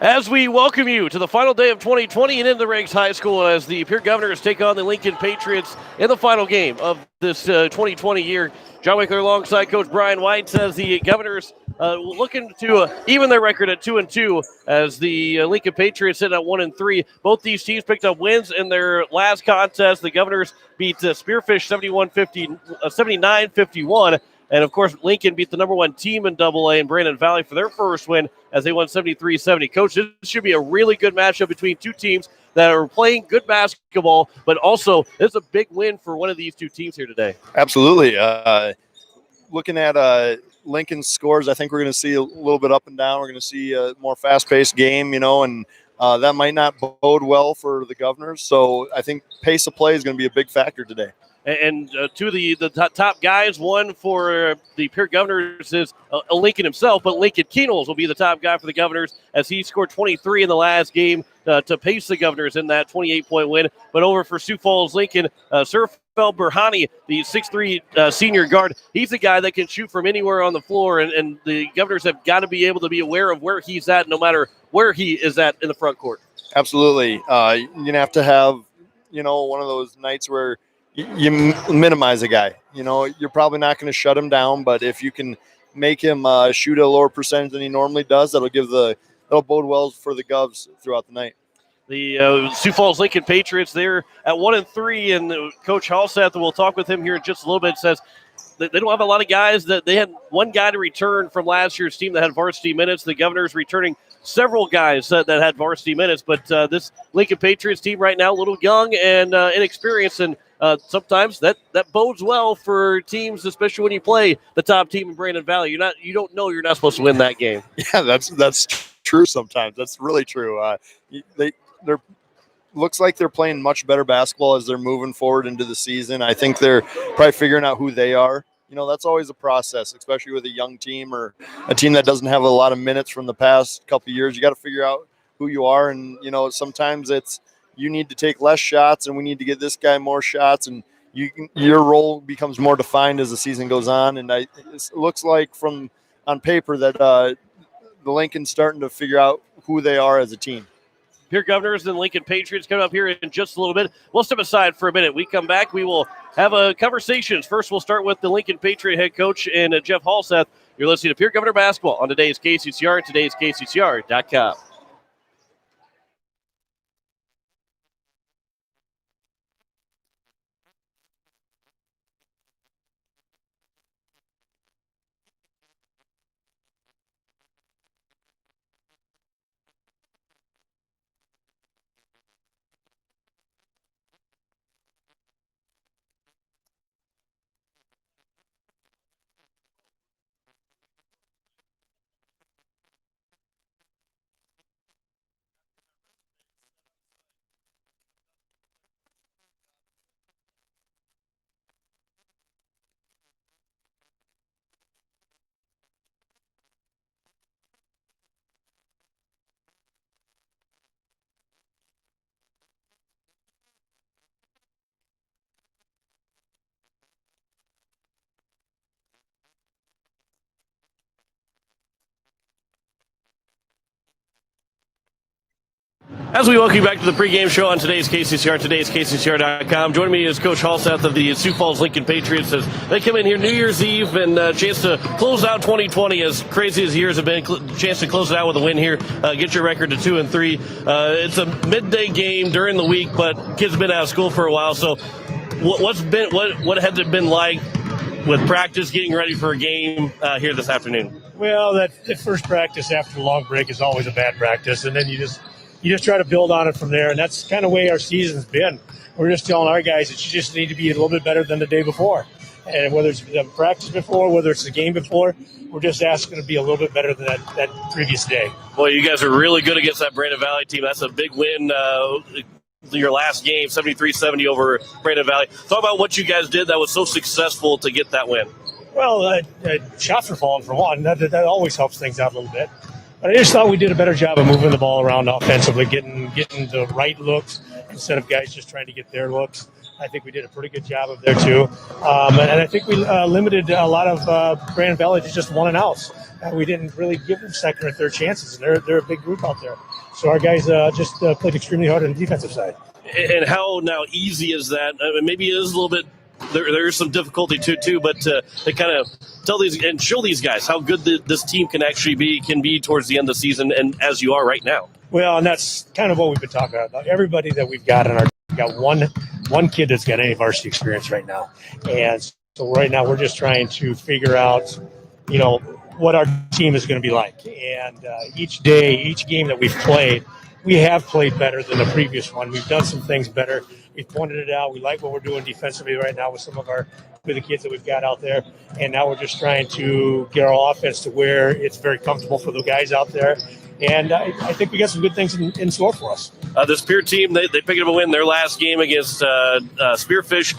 As we welcome you to the final day of 2020 and in the Ranks High School as the Pierre Governors take on the Lincoln Patriots in the final game of this 2020 year. John Wickler alongside Coach Brian White says the Governors looking to even their record at 2-2 as the Lincoln Patriots sit at 1-3. Both these teams picked up wins in their last contest. The Governors beat Spearfish 79-51. And, of course, Lincoln beat the number one team in AA in Brandon Valley for their first win as they won 73-70. Coach, this should be a really good matchup between two teams that are playing good basketball, but also it's a big win for one of these two teams here today. Absolutely. Looking at Lincoln's scores, I think we're going to see a little bit up and down. We're going to see a more fast-paced game, and that might not bode well for the Governors. So I think pace of play is going to be a big factor today. And two of the top guys, one for the Pierre Governors is Lincoln himself, but Lincoln Keenels will be the top guy for the Governors as he scored 23 in the last game to pace the Governors in that 28-point win. But over for Sioux Falls Lincoln, Surfel Burhani, the 6'3" senior guard, he's the guy that can shoot from anywhere on the floor, and the Governors have got to be able to be aware of where he's at no matter where he is at in the front court. Absolutely. You're going to have, one of those nights where you minimize a guy. You're probably not going to shut him down, but if you can make him shoot a lower percentage than he normally does, that'll bode well for the Govs throughout the night. The Sioux Falls Lincoln Patriots, they're at 1-3, and Coach Halseth, we'll talk with him here in just a little bit, says that they don't have a lot of guys. That they had one guy to return from last year's team that had varsity minutes. The Governors returning several guys that had varsity minutes, but this Lincoln Patriots team right now a little young and inexperienced, and sometimes that bodes well for teams, especially when you play the top team in Brandon Valley. You don't know you're not supposed to win that game. Yeah, that's true sometimes. That's really true. They're looks like they're playing much better basketball as they're moving forward into the season. I think they're probably figuring out who they are. That's always a process, especially with a young team or a team that doesn't have a lot of minutes from the past couple of years. You got to figure out who you are, and sometimes it's you need to take less shots, and we need to get this guy more shots, and your role becomes more defined as the season goes on. And it looks like from on paper that the Lincoln's starting to figure out who they are as a team. Pierre Governors and Lincoln Patriots coming up here in just a little bit. We'll step aside for a minute. We come back, we will have a conversation. First, we'll start with the Lincoln Patriot head coach and Jeff Halseth. You're listening to Pierre Governor Basketball on today's KCCR and today's KCCR.com. As we welcome you back to the pregame show on today's KCCR, today's KCCR.com. Joining me is Coach Halseth of the Sioux Falls Lincoln Patriots as they come in here New Year's Eve and a chance to close out 2020 as crazy as years have been. Chance to close it out with a win here, get your record to 2-3. It's a midday game during the week, but kids have been out of school for a while. So what has it been like with practice, getting ready for a game here this afternoon? Well, that first practice after the long break is always a bad practice, and then you just try to build on it from there, and that's kind of the way our season's been. We're just telling our guys that you just need to be a little bit better than the day before. And whether it's the practice before, whether it's the game before, we're just asking to be a little bit better than that previous day. Well, you guys are really good against that Brandon Valley team. That's a big win, your last game, 73-70 over Brandon Valley. Talk about what you guys did that was so successful to get that win. Well, shots are falling for one. That always helps things out a little bit. But I just thought we did a better job of moving the ball around offensively, getting the right looks instead of guys just trying to get their looks. I think we did a pretty good job of there too. And I think we limited a lot of Grand Valley to just 1 and outs. We didn't really give them second or third chances. They're a big group out there. So our guys just played extremely hard on the defensive side. And how now easy is that? I mean, maybe it is a little bit. There's some difficulty too, but to kind of tell these and show these guys how good this team can actually be towards the end of the season, and as you are right now. Well, and that's kind of what we've been talking about. Everybody that we've got in our – we've got one kid that's got any varsity experience right now. And so right now we're just trying to figure out, what our team is going to be like. And each game that we've played, we have played better than the previous one. We've done some things better. We've pointed it out. We like what we're doing defensively right now with the kids that we've got out there. And now we're just trying to get our offense to where it's very comfortable for the guys out there. And I think we got some good things in store for us. This Pierre team, they picked up a win their last game against Spearfish,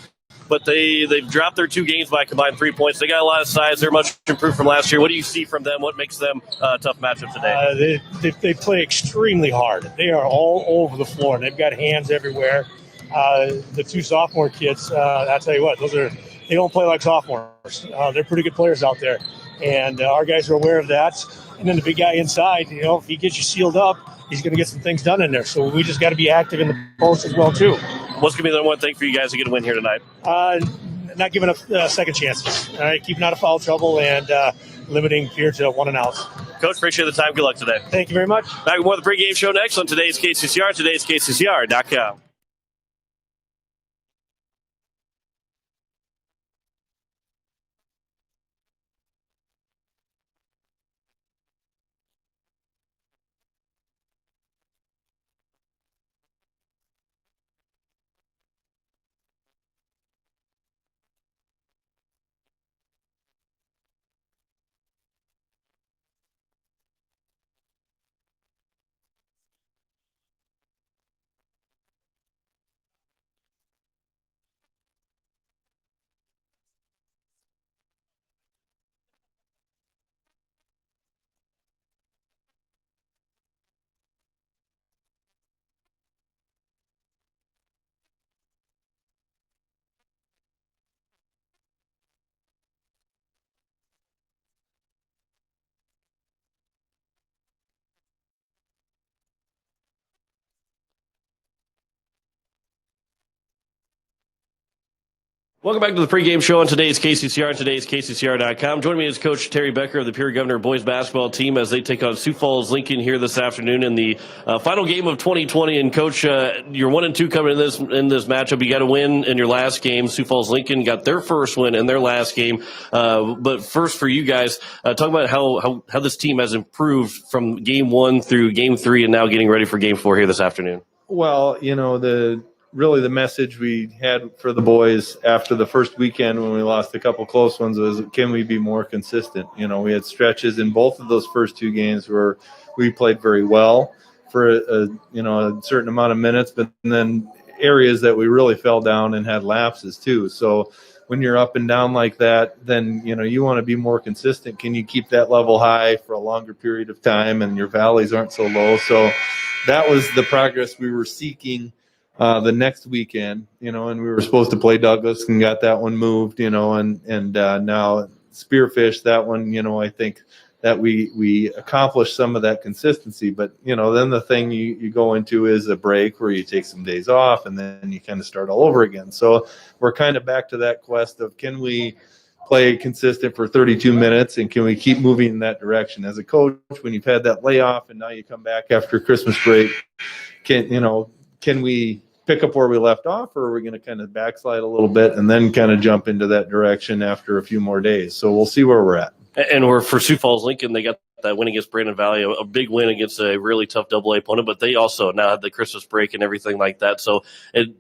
but they've dropped their 2 games by a combined 3 points. They got a lot of size. They're much improved from last year. What do you see from them? What makes them a tough matchup today? They play extremely hard. They are all over the floor. They've got hands everywhere. The 2 sophomore kids, I'll tell you what, they don't play like sophomores. They're pretty good players out there. And our guys are aware of that. And then the big guy inside, if he gets you sealed up, he's going to get some things done in there. So we just got to be active in the post as well, too. What's going to be the one thing for you guys to get a win here tonight? Not giving up second chances. All right, keeping out of foul trouble and limiting Pierre to 1 and outs. Coach, appreciate the time. Good luck today. Thank you very much. Back with more of the pregame show next on today's KCCR, KCCR.com. Welcome back to the pregame show on today's KCCR and today's KCCR.com. Joining me is Coach Terry Becker of the Pierre Governor boys basketball team as they take on Sioux Falls Lincoln here this afternoon in the final game of 2020. And Coach, you're 1-2 coming in this matchup. You got a win in your last game. Sioux Falls Lincoln got their first win in their last game. But first, for you guys, talk about how this team has improved from game 1 through game 3 and now getting ready for game 4 here this afternoon. Well, really the message we had for the boys after the first weekend when we lost a couple close ones was, can we be more consistent? We had stretches in both of those first 2 games where we played very well for a certain amount of minutes, but then areas that we really fell down and had lapses too. So when you're up and down like that, then you want to be more consistent. Can you keep that level high for a longer period of time and your valleys aren't so low? So that was the progress we were seeking the next weekend, and we were supposed to play Douglas and got that one moved, and now Spearfish, that one, I think that we accomplished some of that consistency. But, then the thing you go into is a break where you take some days off and then you kind of start all over again. So we're kind of back to that quest of, can we play consistent for 32 minutes and can we keep moving in that direction? As a coach, when you've had that layoff and now you come back after Christmas break, can we pick up where we left off, or are we going to kind of backslide a little bit and then kind of jump into that direction after a few more days? So we'll see where we're at. And we're for Sioux Falls Lincoln, they got that win against Brandon Valley, a big win against a really tough AA opponent, but they also now have the Christmas break and everything like that. So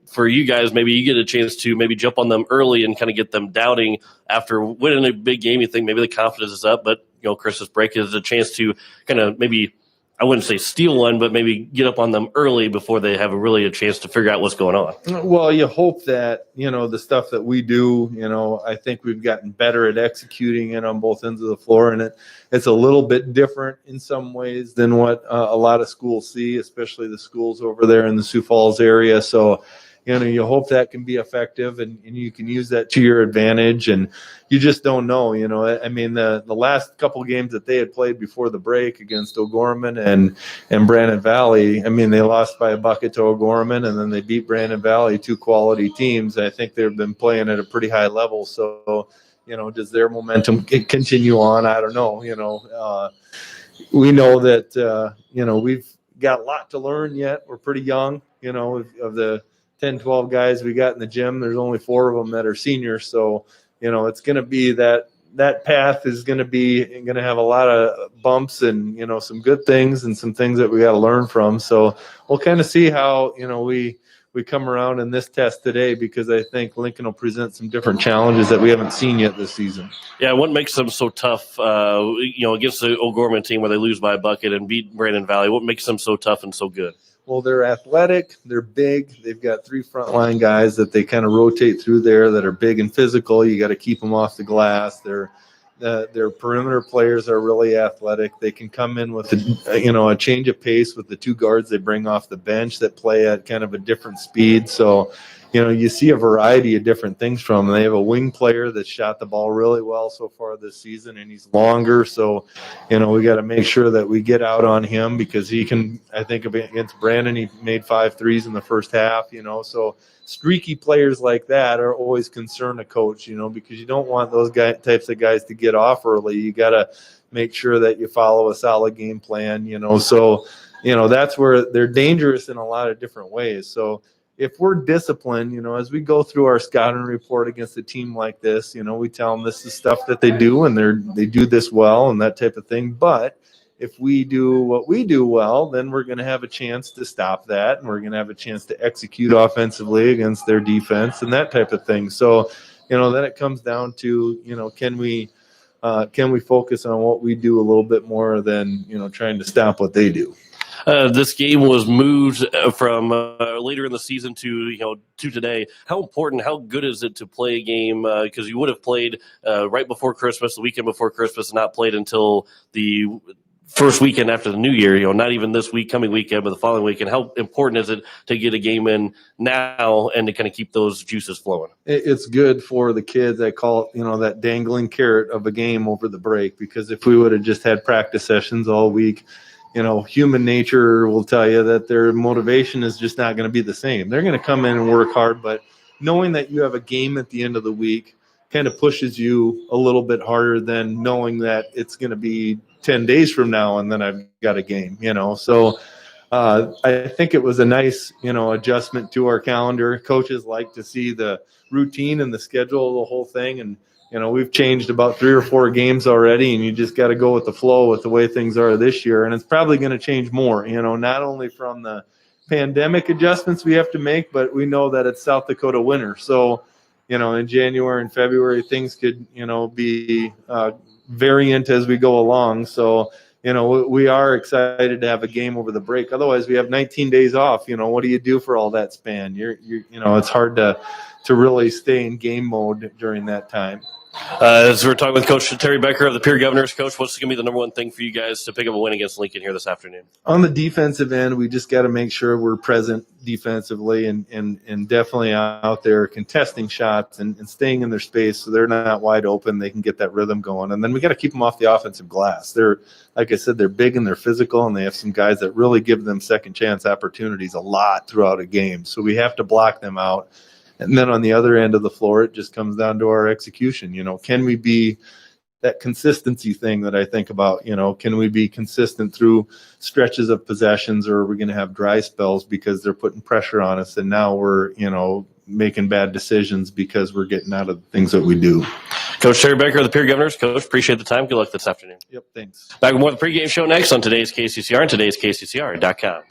for you guys, maybe you get a chance to maybe jump on them early and kind of get them doubting after winning a big game. You think maybe the confidence is up, but Christmas break is a chance to kind of maybe, I wouldn't say steal one, but maybe get up on them early before they have a chance to figure out what's going on. Well, you hope that, the stuff that we do, I think we've gotten better at executing it on both ends of the floor. And it's a little bit different in some ways than what a lot of schools see, especially the schools over there in the Sioux Falls area. So you hope that can be effective and you can use that to your advantage. And you just don't know. I mean, the last couple games that they had played before the break against O'Gorman and Brandon Valley, I mean, they lost by a bucket to O'Gorman, and then they beat Brandon Valley, two quality teams. I think they've been playing at a pretty high level. So, does their momentum continue on? I don't know. We know that, we've got a lot to learn yet. We're pretty young, of the 10, 12 guys we got in the gym, there's only 4 of them that are seniors. So, it's going to be that path is going to have a lot of bumps and, some good things and some things that we got to learn from. So we'll kind of see how, we come around in this test today, because I think Lincoln will present some different challenges that we haven't seen yet this season. Yeah, what makes them so tough, against the O'Gorman team where they lose by a bucket and beat Brandon Valley? What makes them so tough and so good? Well, they're athletic, they're big, they've got 3 frontline guys that they kind of rotate through there that are big and physical. You got to keep them off the glass. Their perimeter players are really athletic. They can come in with a change of pace with the 2 guards they bring off the bench that play at kind of a different speed. So, you see a variety of different things from them. They have a wing player that shot the ball really well so far this season, and he's longer. So, we got to make sure that we get out on him, because he can, I think against Brandon, he made 5 threes in the first half, so streaky players like that are always concern a coach, because you don't want those types of guys to get off early. You got to make sure that you follow a solid game plan, so, that's where they're dangerous in a lot of different ways. So if we're disciplined, as we go through our scouting report against a team like this, we tell them this is stuff that they do and they do this well and that type of thing. But if we do what we do well, then we're going to have a chance to stop that, and we're going to have a chance to execute offensively against their defense and that type of thing. So, then it comes down to, can we focus on what we do a little bit more than, trying to stop what they do. This game was moved from later in the season to today. How important, how good is it to play a game? Because you would have played right before Christmas, the weekend before Christmas, and not played until the first weekend after the New Year. Not even this coming weekend, but the following weekend. How important is it to get a game in now and to kind of keep those juices flowing? It's good for the kids. I call it, that dangling carrot of a game over the break, because if we would have just had practice sessions all week, human nature will tell you that their motivation is just not going to be the same. They're going to come in and work hard, but knowing that you have a game at the end of the week kind of pushes you a little bit harder than knowing that it's going to be 10 days from now and then I've got a game, So I think it was a nice, adjustment to our calendar. Coaches like to see the routine and the schedule of the whole thing. And, we've changed about 3 or 4 games already, and you just got to go with the flow with the way things are this year. And it's probably going to change more, not only from the pandemic adjustments we have to make, but we know that it's South Dakota winter. So, in January and February, things could, be variant as we go along. So, we are excited to have a game over the break. Otherwise, we have 19 days off. What do you do for all that span? It's hard to really stay in game mode during that time. As we're talking with Coach Terry Becker of the Pierre Governors, Coach, what's going to be the number one thing for you guys to pick up a win against Lincoln here this afternoon? On the defensive end, we just got to make sure we're present defensively and definitely out there contesting shots and staying in their space so they're not wide open. They can get that rhythm going. And then we got to keep them off the offensive glass. They're, like I said, they're big and they're physical, and they have some guys that really give them second chance opportunities a lot throughout a game. So we have to block them out. And then on the other end of the floor, it just comes down to our execution. Can we be that consistency thing that I think about? Can we be consistent through stretches of possessions, or are we going to have dry spells because they're putting pressure on us and now we're, making bad decisions because we're getting out of the things that we do? Coach Terry Becker of the Pierre Governors. Coach, appreciate the time. Good luck this afternoon. Yep, thanks. Back with more of the pregame show next on today's KCCR and today's KCCR.com.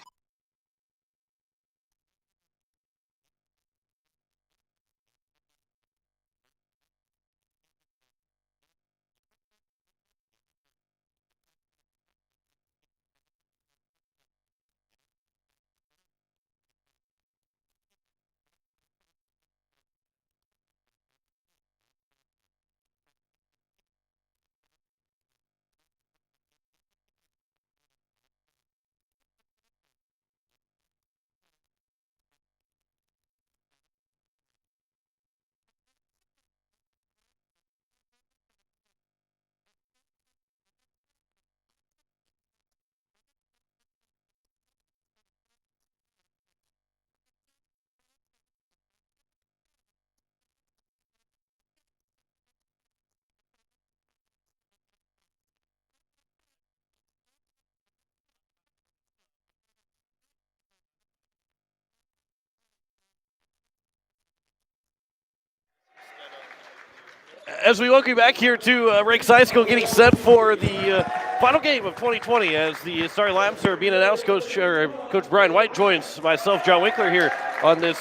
As we welcome you back here to Rakes High School, getting set for the final game of 2020 as the starting lineups are being announced. Coach Brian White joins myself, John Winkler, here on this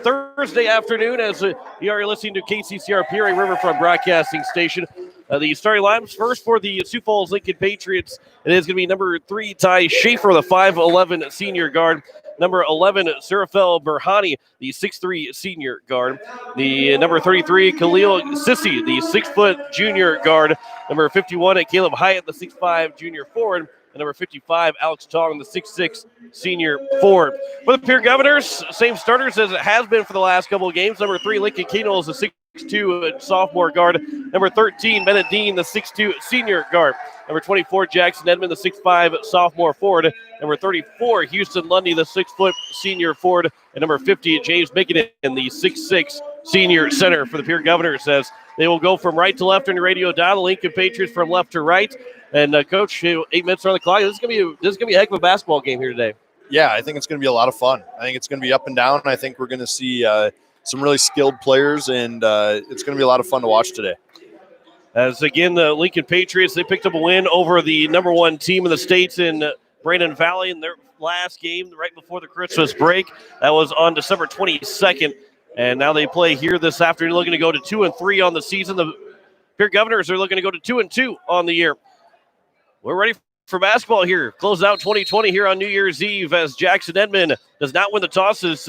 Thursday afternoon as you are listening to KCCR Pierre Riverfront Broadcasting Station. The starting lineups first for the Sioux Falls Lincoln Patriots. It is going to be number 3, Ty Schaefer, the 5'11 senior guard. Number 11, Surafel Berhani, the 6'3 senior guard. The number 33, Khalil Sissi, the 6' junior guard. Number 51, Caleb Hyatt, the 6'5 junior forward. And number 55, Alex Tong, the 6'6 senior forward. For the Pierre Governors, same starters as it has been for the last couple of games. Number 3, Lincoln Keno is the 6'2 sophomore guard. Number 13, Bennett Dean, the 6'2 senior guard. Number 24, Jackson Edmond, the 6'5 sophomore forward. Number 34, Houston Lundy, the 6' senior forward. And number 50, James Mickenden, the 6'6 senior center for the Pierre Governors, as they will go from right to left on your radio dial. The Lincoln Patriots from left to right. And Coach, 8 minutes on the clock. This is gonna be a heck of a basketball game here today. Yeah, I think it's going to be a lot of fun. I think it's going to be up and down. I think we're going to see some really skilled players, and it's going to be a lot of fun to watch today. As again, the Lincoln Patriots, they picked up a win over the number 1 team in the States in Brandon Valley in their last game right before the Christmas break. That was on December 22nd. And now they play here this afternoon, looking to go to 2-3 on the season. The Pierre Governors are looking to go to 2-2 on the year. We're ready for basketball here. Close out 2020 here on New Year's Eve as Jackson Edmond does not win the tosses.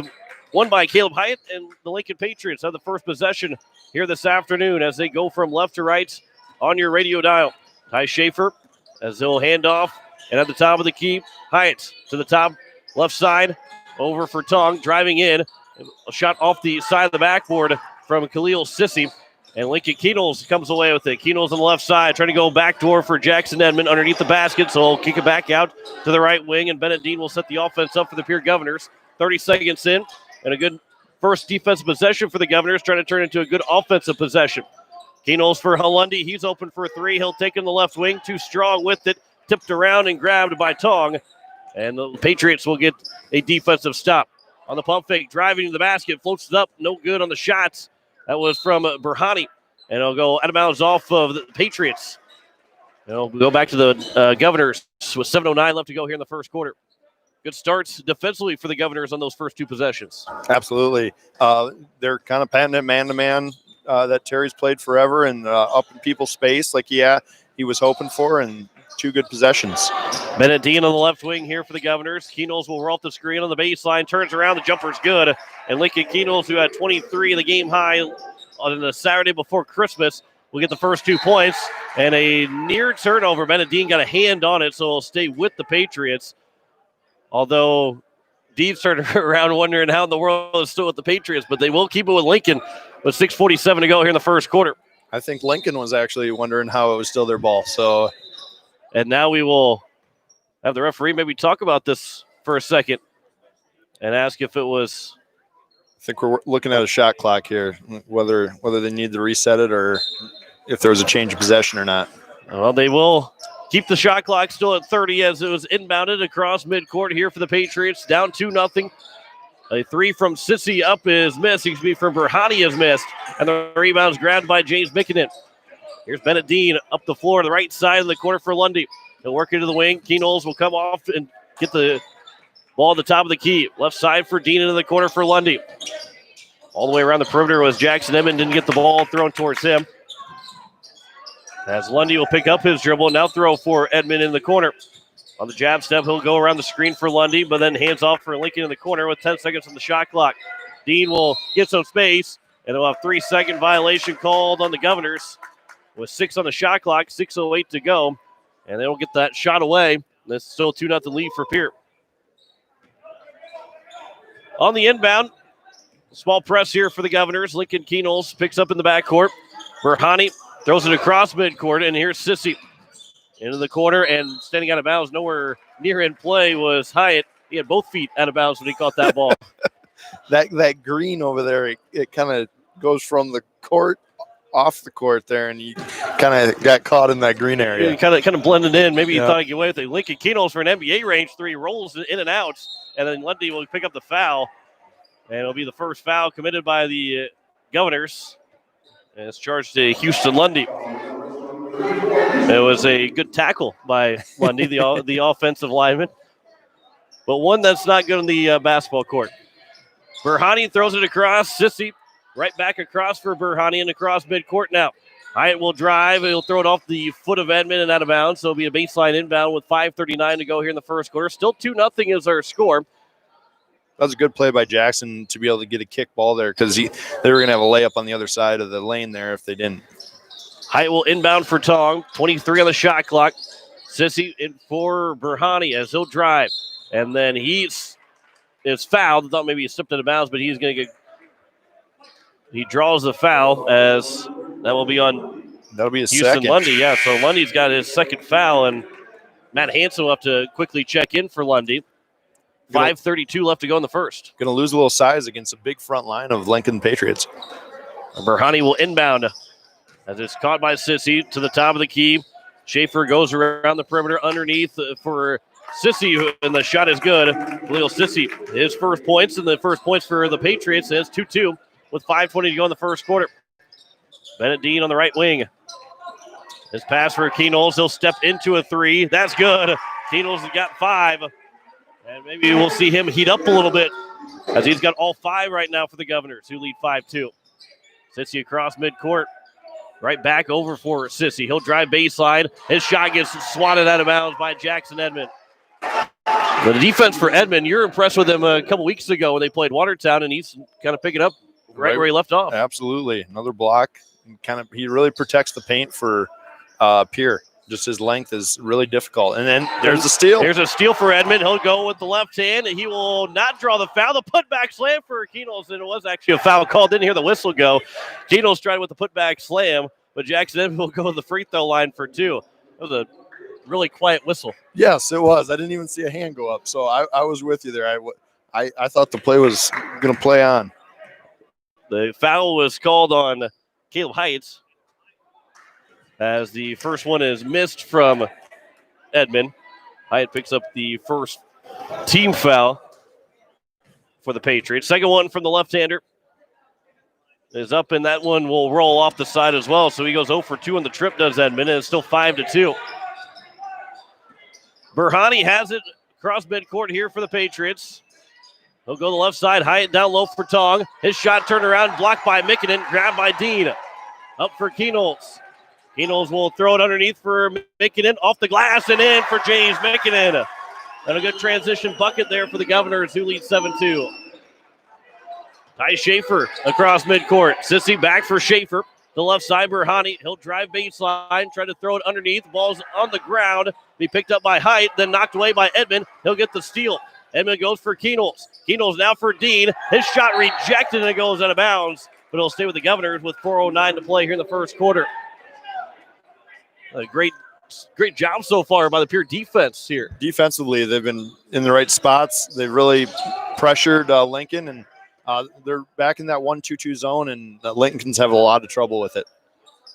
Won by Caleb Hyatt, and the Lincoln Patriots have the first possession here this afternoon as they go from left to right on your radio dial. Ty Schaefer as they'll hand off, and at the top of the key, Hyatt to the top left side, over for Tong, driving in. A shot off the side of the backboard from Khalil Sissi, and Lincoln Keenels comes away with it. Keenels on the left side, trying to go backdoor for Jackson Edmond underneath the basket, so he'll kick it back out to the right wing, and Bennett Dean will set the offense up for the Pierre Governors. 30 seconds in, and a good first defensive possession for the Governors, trying to turn into a good offensive possession. Keenels for Lundy. He's open for 3. He'll take in the left wing. Too strong with it. Tipped around and grabbed by Tong. And the Patriots will get a defensive stop. On the pump fake, driving to the basket. Floats it up. No good on the shots. That was from Berhani. And it'll go out of bounds off of the Patriots. It'll go back to the Governors with 7:09 left to go here in the first quarter. Good starts defensively for the Governors on those first 2 possessions. Absolutely. They're kind of patting it man-to-man that Terry's played forever and up in people's space like, he was hoping for, and 2 good possessions. Bennett Dean on the left wing here for the Governors. Keenels will roll off the screen on the baseline, turns around, the jumper's good. And Lincoln Keenels, who had 23 in the game high on the Saturday before Christmas, will get the first 2 points. And a near turnover. Bennett Dean got a hand on it, so he'll stay with the Patriots. Although Dean's turned around wondering how in the world is still with the Patriots, but they will keep it with Lincoln with 6:47 to go here in the first quarter. I think Lincoln was actually wondering how it was still their ball. And now we will have the referee maybe talk about this for a second and ask if it was. I think we're looking at a shot clock here, whether they need to reset it or if there was a change of possession or not. Well, they will keep the shot clock still at 30 as it was inbounded across midcourt here for the Patriots. Down 2-0. A 3 from Sissi up is missed. Excuse me, from Berhani is missed. And the rebound's grabbed by James Mickenden. Here's Bennett Dean up the floor to the right side of the corner for Lundy. He'll work into the wing. Keenels will come off and get the ball at the top of the key. Left side for Dean into the corner for Lundy. All the way around the perimeter was Jackson Edmond. Didn't get the ball thrown towards him. As Lundy will pick up his dribble, now throw for Edmond in the corner. On the jab step, he'll go around the screen for Lundy, but then hands off for Lincoln in the corner with 10 seconds on the shot clock. Dean will get some space, and he'll have 3-second violation called on the Governors with 6 on the shot clock, 6:08 to go, and they'll get that shot away. That's still 2-0 lead for Pierre. On the inbound, small press here for the Governors. Lincoln Keenels picks up in the backcourt. Berhani throws it across midcourt, and here's Sissi into the corner and standing out of bounds. Nowhere near in play was Hyatt. He had both feet out of bounds when he caught that ball. that green over there, it kind of goes from the court off the court there, and he kind of got caught in that green area. He kind of blended in. Maybe he thought he'd get away with it. Lincoln Keenels for an NBA range 3 rolls in and out, and then Lundy will pick up the foul, and it'll be the first foul committed by the Governors. And it's charged to Houston Lundy. It was a good tackle by Lundy, the offensive lineman, but one that's not good on the basketball court. Burhani throws it across. Sissy right back across for Burhani and across midcourt now. Hyatt will drive. He'll throw it off the foot of Edmond and out of bounds. So it'll be a baseline inbound with 5:39 to go here in the first quarter. Still 2-0 is our score. That was a good play by Jackson to be able to get a kick ball there because they were going to have a layup on the other side of the lane there if they didn't. Hyatt will inbound for Tong. 23 on the shot clock. Sissy in for Burhani as he'll drive. And then is fouled. I thought maybe he slipped out of bounds, but he's going to get. He draws the foul as that will be on. That'll be his Houston second. Lundy. Yeah, so Lundy's got his second foul, and Matt Hansen will have to quickly check in for Lundy. 5:32 left to go in the first. Going to lose a little size against a big front line of Lincoln Patriots. Burhani will inbound as it's caught by Sissy to the top of the key. Schaefer goes around the perimeter underneath for Sissy, and the shot is good. Khalil Sissy, his first points, and the first points for the Patriots. It's 2-2 with 5:20 to go in the first quarter. Bennett Dean on the right wing. His pass for Keenels. He'll step into a three. That's good. Keenels has got 5. And maybe we'll see him heat up a little bit as he's got all 5 right now for the Governors, who lead 5-2. Sissy across midcourt. Right back over for Sissy. He'll drive baseline. His shot gets swatted out of bounds by Jackson Edmond. The defense for Edmond, you're impressed with him a couple weeks ago when they played Watertown, and he's kind of picking up right where he left off. Absolutely. Another block. He really protects the paint for Pierre. Just his length is really difficult. And then there's a steal. There's a steal for Edmond. He'll go with the left hand, and he will not draw the foul. The putback slam for Keenels, and it was actually a foul call. Didn't hear the whistle go. Keenels tried with the putback slam, but Jackson Edmond will go to the free throw line for 2. It was a really quiet whistle. Yes, it was. I didn't even see a hand go up, so I was with you there. I thought the play was going to play on. The foul was called on Caleb Heights, as the first one is missed from Edmond. Hyatt picks up the first team foul for the Patriots. Second one from the left-hander is up, and that one will roll off the side as well. So he goes 0 for 2 on the trip, does Edmond, and it's still 5-2. Burhani has it across midcourt here for the Patriots. He'll go to the left side. Hyatt down low for Tong. His shot turned around, blocked by Mikkonen, grabbed by Dean. Up for Keenels. Keenels will throw it underneath for Mikkonen, off the glass and in for James Mikkonen. And a good transition bucket there for the Governors, who lead 7-2. Ty Schaefer across midcourt. Sissy back for Schaefer. The left side, Burhani. He'll drive baseline, try to throw it underneath. Ball's on the ground. Be picked up by Haidt, then knocked away by Edmond. He'll get the steal. Edmond goes for Keenels. Keenels now for Dean. His shot rejected and it goes out of bounds, but it'll stay with the Governors with 4:09 to play here in the first quarter. A great job so far by the Pierre defense here. Defensively, they've been in the right spots. They've really pressured Lincoln, and they're back in that 1-2-2 zone, and Lincoln's having a lot of trouble with it.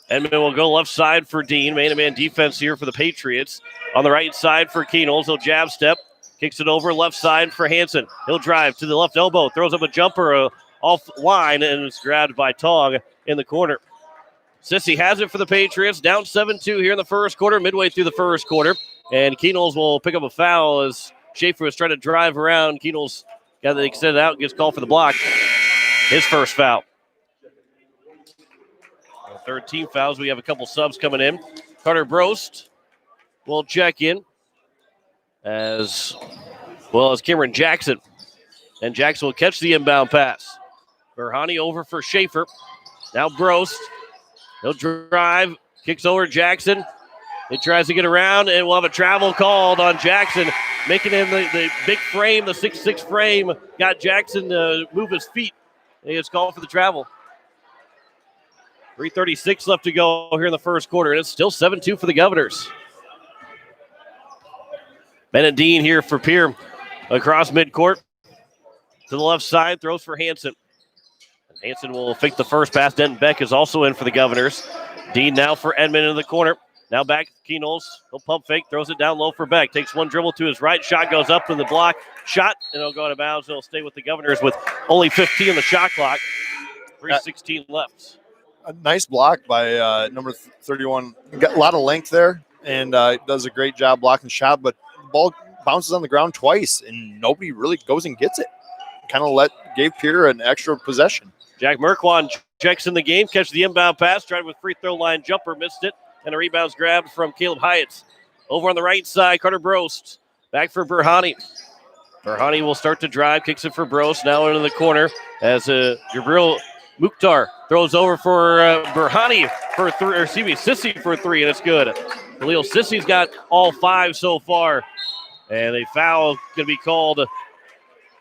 Edmond will go left side for Dean. Man-to-man defense here for the Patriots. On the right side for Keenels. He'll jab step. Kicks it over left side for Hansen. He'll drive to the left elbow. Throws up a jumper off line, and it's grabbed by Tong in the corner. Sissy has it for the Patriots. Down 7-2 here in the first quarter, midway through the first quarter. And Keenels will pick up a foul as Schaefer was trying to drive around. Keenels got it extended out, gets called for the block. His first foul. Third team fouls. We have a couple subs coming in. Carter Brost will check in, as well as Cameron Jackson. And Jackson will catch the inbound pass. Burhani over for Schaefer. Now Brost. He'll drive, kicks over Jackson. He tries to get around, and we'll have a travel called on Jackson, making him the big frame, the 6'6" frame. Got Jackson to move his feet. And he gets called for the travel. 3:36 left to go here in the first quarter, and it's still 7-2 for the Governors. Bennett Dean here for Pierre across midcourt. To the left side, throws for Hansen. Hansen will fake the first pass. Denton Beck is also in for the Governors. Dean now for Edmond in the corner. Now back to Keenels. He'll pump fake, throws it down low for Beck. Takes one dribble to his right. Shot goes up in the block. Shot, and it'll go out of bounds. It'll stay with the Governors with only 15 on the shot clock. 3:16 left. a nice block by number 31. Got a lot of length there, and does a great job blocking the shot, but the ball bounces on the ground twice, and nobody really goes and gets it. Kind of gave Pierre an extra possession. Jack Merkwan checks in the game, catches the inbound pass, tried with free throw line jumper, missed it, and a rebound's grabbed from Caleb Hyatt. Over on the right side, Carter Brost. Back for Burhani. Burhani will start to drive, kicks it for Brost, now into the corner as Jabril Mukhtar throws over for Burhani for three, or excuse me, Sissy for three, and it's good. Khalil Sissy's got all 5 so far, and a foul going to be called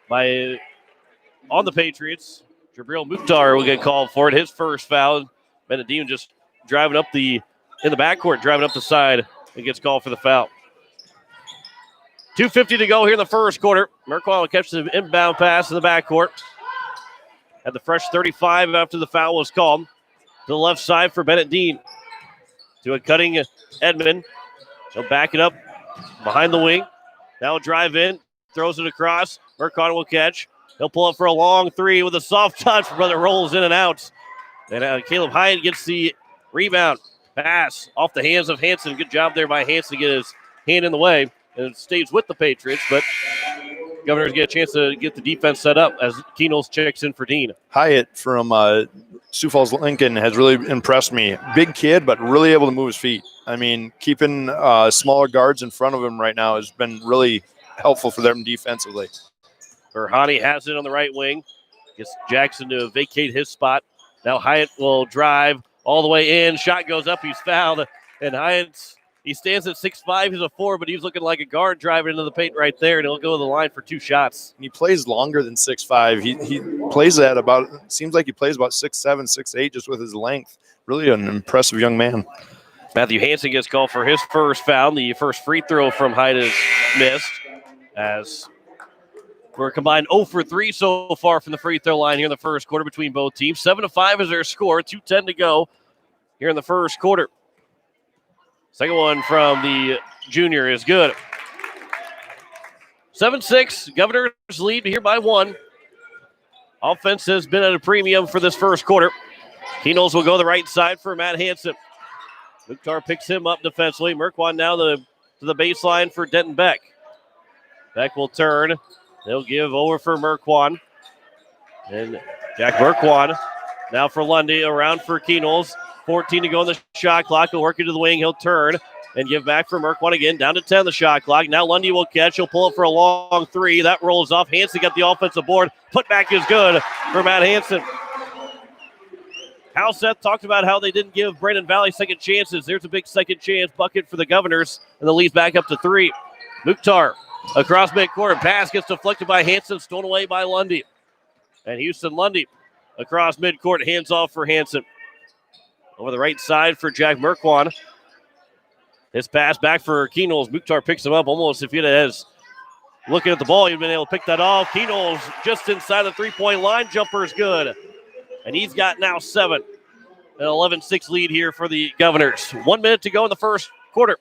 on the Patriots. Jabril Mukhtar will get called for it, his first foul. Benedine just driving up in the backcourt, driving up the side, and gets called for the foul. 2:50 to go here in the first quarter. Merkwan will catch the inbound pass in the backcourt. At the fresh 35 after the foul was called. To the left side for Bennett Dean. To a cutting Edmond. He'll back it up behind the wing. Now drive in. Throws it across. Merkwan will catch. He'll pull up for a long three with a soft touch, but it rolls in and out. And Caleb Hyatt gets the rebound. Pass off the hands of Hansen. Good job there by Hansen to get his hand in the way. And it stays with the Patriots, but Governors get a chance to get the defense set up as Keenels checks in for Dean. Hyatt from Sioux Falls Lincoln has really impressed me. Big kid, but really able to move his feet. I mean, keeping smaller guards in front of him right now has been really helpful for them defensively. Burhani has it on the right wing. Gets Jackson to vacate his spot. Now Hyatt will drive all the way in. Shot goes up. He's fouled. And he stands at 6'5". He's a 4, but he's looking like a guard driving into the paint right there, and he'll go to the line for 2 shots. He plays longer than 6'5". He plays at about, seems like he plays about 6'7", 6'8", just with his length. Really an impressive young man. Matthew Hansen gets called for his first foul. The first free throw from Hyatt is missed, as we're combined 0 for 3 so far from the free throw line here in the first quarter between both teams. 7-5 is their score. 2:10 to go here in the first quarter. Second one from the junior is good. 7-6. Governors lead here by 1. Offense has been at a premium for this first quarter. Keenels will go the right side for Matt Hansen. Mukhtar picks him up defensively. Merkwan now to the baseline for Denton Beck. Beck will turn. They'll give over for Merkwan. And Jack Merkwan now for Lundy, around for Keenels. 14 to go on the shot clock. He'll work into the wing. He'll turn and give back for Merkwan again. Down to 10 the shot clock. Now Lundy will catch. He'll pull up for a long 3. That rolls off. Hansen got the offensive board. Put back is good for Matt Hansen. Halseth talked about how they didn't give Brandon Valley second chances. There's a big second chance bucket for the Governors, and the lead's back up to 3. Mukhtar across midcourt. Pass gets deflected by Hansen, stolen away by Lundy. And Houston Lundy across midcourt. Hands off for Hansen. Over the right side for Jack Merkwan. His pass back for Keenels. Mukhtar picks him up almost if he has looking at the ball. He'd been able to pick that off. Keenels just inside the three-point line. Jumper is good. And he's got now 7. An 11-6 lead here for the Governors. 1 minute to go in the first quarter.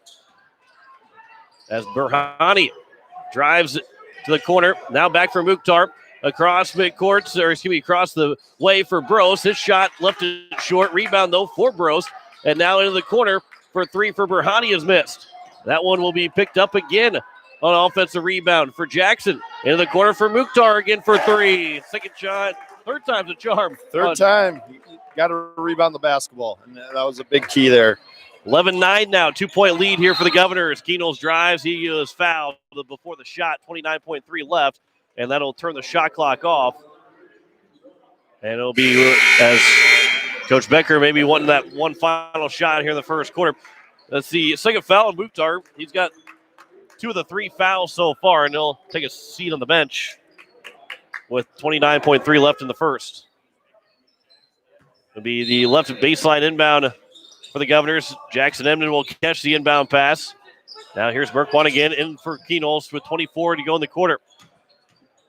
As Burhani drives to the corner. Now back for Mukhtar. Across midcourt, or excuse me, across the way for Bros. His shot left it short. Rebound, though, for Bros. And now into the corner for 3 for Burhani is missed. That one will be picked up again on offensive rebound for Jackson. Into the corner for Mukhtar again for 3. Second shot. Third time's a charm. Third time. You got to rebound the basketball. And that was a big key there. 11-9 now. 2-point lead here for the Governors. Keenels drives. He is fouled before the shot. 29.3 left. And that'll turn the shot clock off. And it'll be as Coach Becker maybe wanting that one final shot here in the first quarter. Let's see. Second foul on Mukhtar. He's got 2 of the 3 fouls so far, and he'll take a seat on the bench with 29.3 left in the first. It'll be the left baseline inbound for the Governors. Jackson Emden will catch the inbound pass. Now here's Merkwan again in for Keenels with 24 to go in the quarter.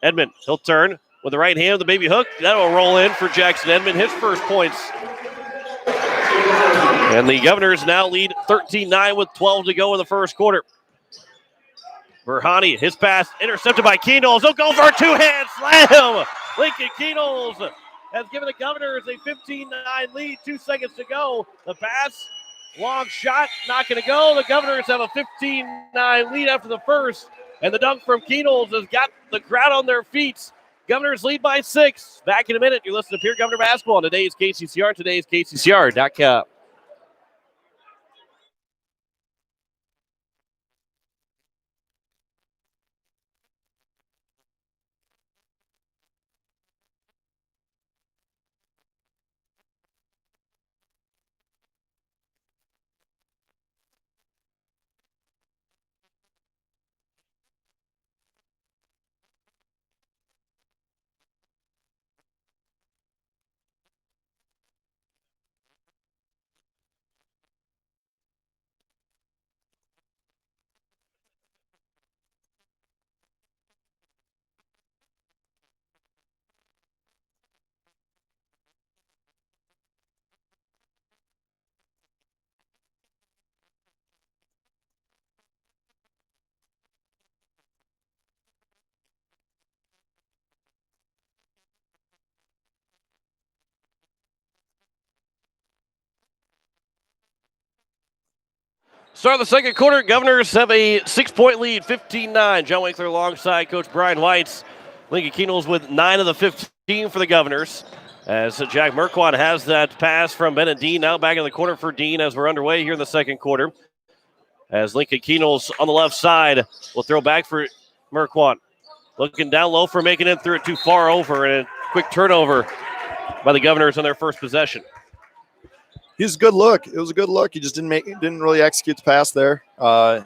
Edmond, he'll turn with the right hand, the baby hook. That'll roll in for Jackson Edmond, his first points. And the Governors now lead 13-9 with 12 to go in the first quarter. Burhani, his pass intercepted by Keenels. He'll go for a 2-hand slam. Lincoln Keenels. has given the Governors a 15-9 lead. 2 seconds to go. The pass, long shot, not going to go. The Governors have a 15-9 lead after the first. And the dunk from Keenels has got the crowd on their feet. Governors lead by 6. Back in a minute. You're listening to Pierre Governor Basketball on today's KCCR, today's KCCR.com. Start of the second quarter. Governors have a 6-point lead, 15-9. John Winkler alongside Coach Brian Weitz. Lincoln Keenels with 9 of the 15 for the Governors. As Jack Merquan has that pass from Bennett Dean. Now back in the corner for Dean as we're underway here in the second quarter. As Lincoln Keenels on the left side will throw back for Merquan. Looking down low for making it, threw it too far over, and a quick turnover by the Governors on their first possession. He's a good look. It was a good look. He just didn't really execute the pass there.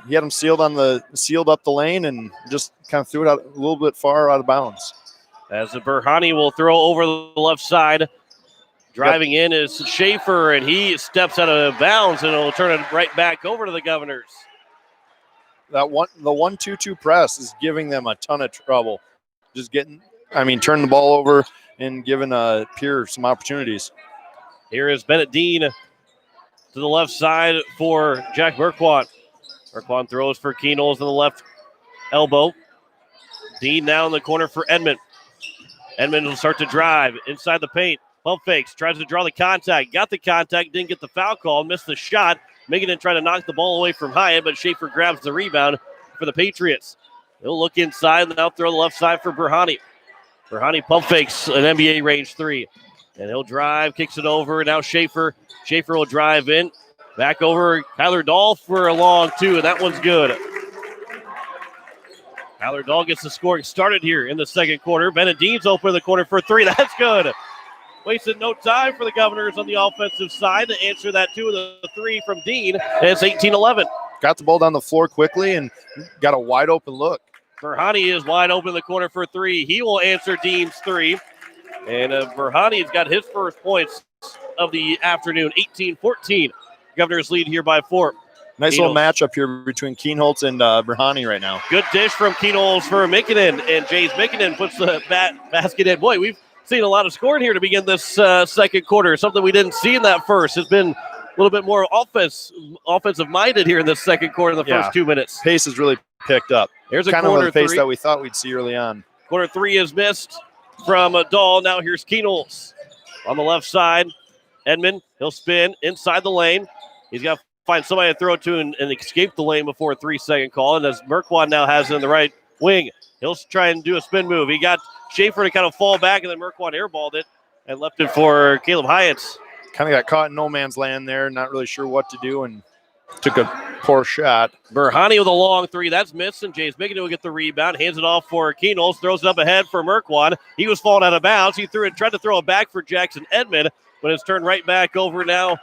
He had him sealed up the lane and just kind of threw it out a little bit far out of bounds. As the Burhani will throw over the left side. Driving in is Schaefer, and he steps out of bounds, and it'll turn it right back over to the Governors. The 1-2-2 press is giving them a ton of trouble. Just turning the ball over and giving Pierre some opportunities. Here is Bennett Dean to the left side for Jack Merquan. Merquan throws for Keenels on the left elbow. Dean now in the corner for Edmond. Edmond will start to drive inside the paint. Pump fakes, tries to draw the contact. Got the contact, didn't get the foul call, missed the shot. Making it try to knock the ball away from Hyatt, but Schaefer grabs the rebound for the Patriots. He'll look inside and now throw the left side for Burhani. Burhani pump fakes an NBA range 3. And he'll drive, kicks it over. Now Schaefer. Schaefer will drive in. Back over Kyler Dahl for a long 2, and that one's good. Kyler Dahl gets the scoring started here in the second quarter. Bennett Dean's open in the corner for 3. That's good. Wasted no time for the Governors on the offensive side to answer that 2 of the 3 from Dean. And it's 18-11. Got the ball down the floor quickly and got a wide open look. Burhani is wide open in the corner for 3. He will answer Dean's 3. And Burhani's got his first points of the afternoon, 18-14. Governors lead here by 4. Nice little matchup here between Keenholz and Burhani right now. Good dish from Keenholz for Mikkonen, and James Mikkonen puts the basket in. Boy, we've seen a lot of scoring here to begin this second quarter, something we didn't see in that first. It's been a little bit more offensive-minded here in this second quarter in the first 2 minutes. Pace has really picked up. There's a kind corner of the pace 3 that we thought we'd see early on. Corner 3 is missed from Dahl. Now here's Keenholz on the left side. Edmond, he'll spin inside the lane. He's got to find somebody to throw it to and escape the lane before a 3-second call. And as Merquan now has it in the right wing, he'll try and do a spin move. He got Schaefer to kind of fall back, and then Merquan airballed it and left it for Caleb Hyatt. Kind of got caught in no man's land there, not really sure what to do, and took a poor shot. Burhani with a long 3. That's missed, and James Mikkonen will get the rebound. Hands it off for Keenels. Throws it up ahead for Merquan. He was falling out of bounds. He tried to throw it back for Jackson Edmond, but it's turned right back over now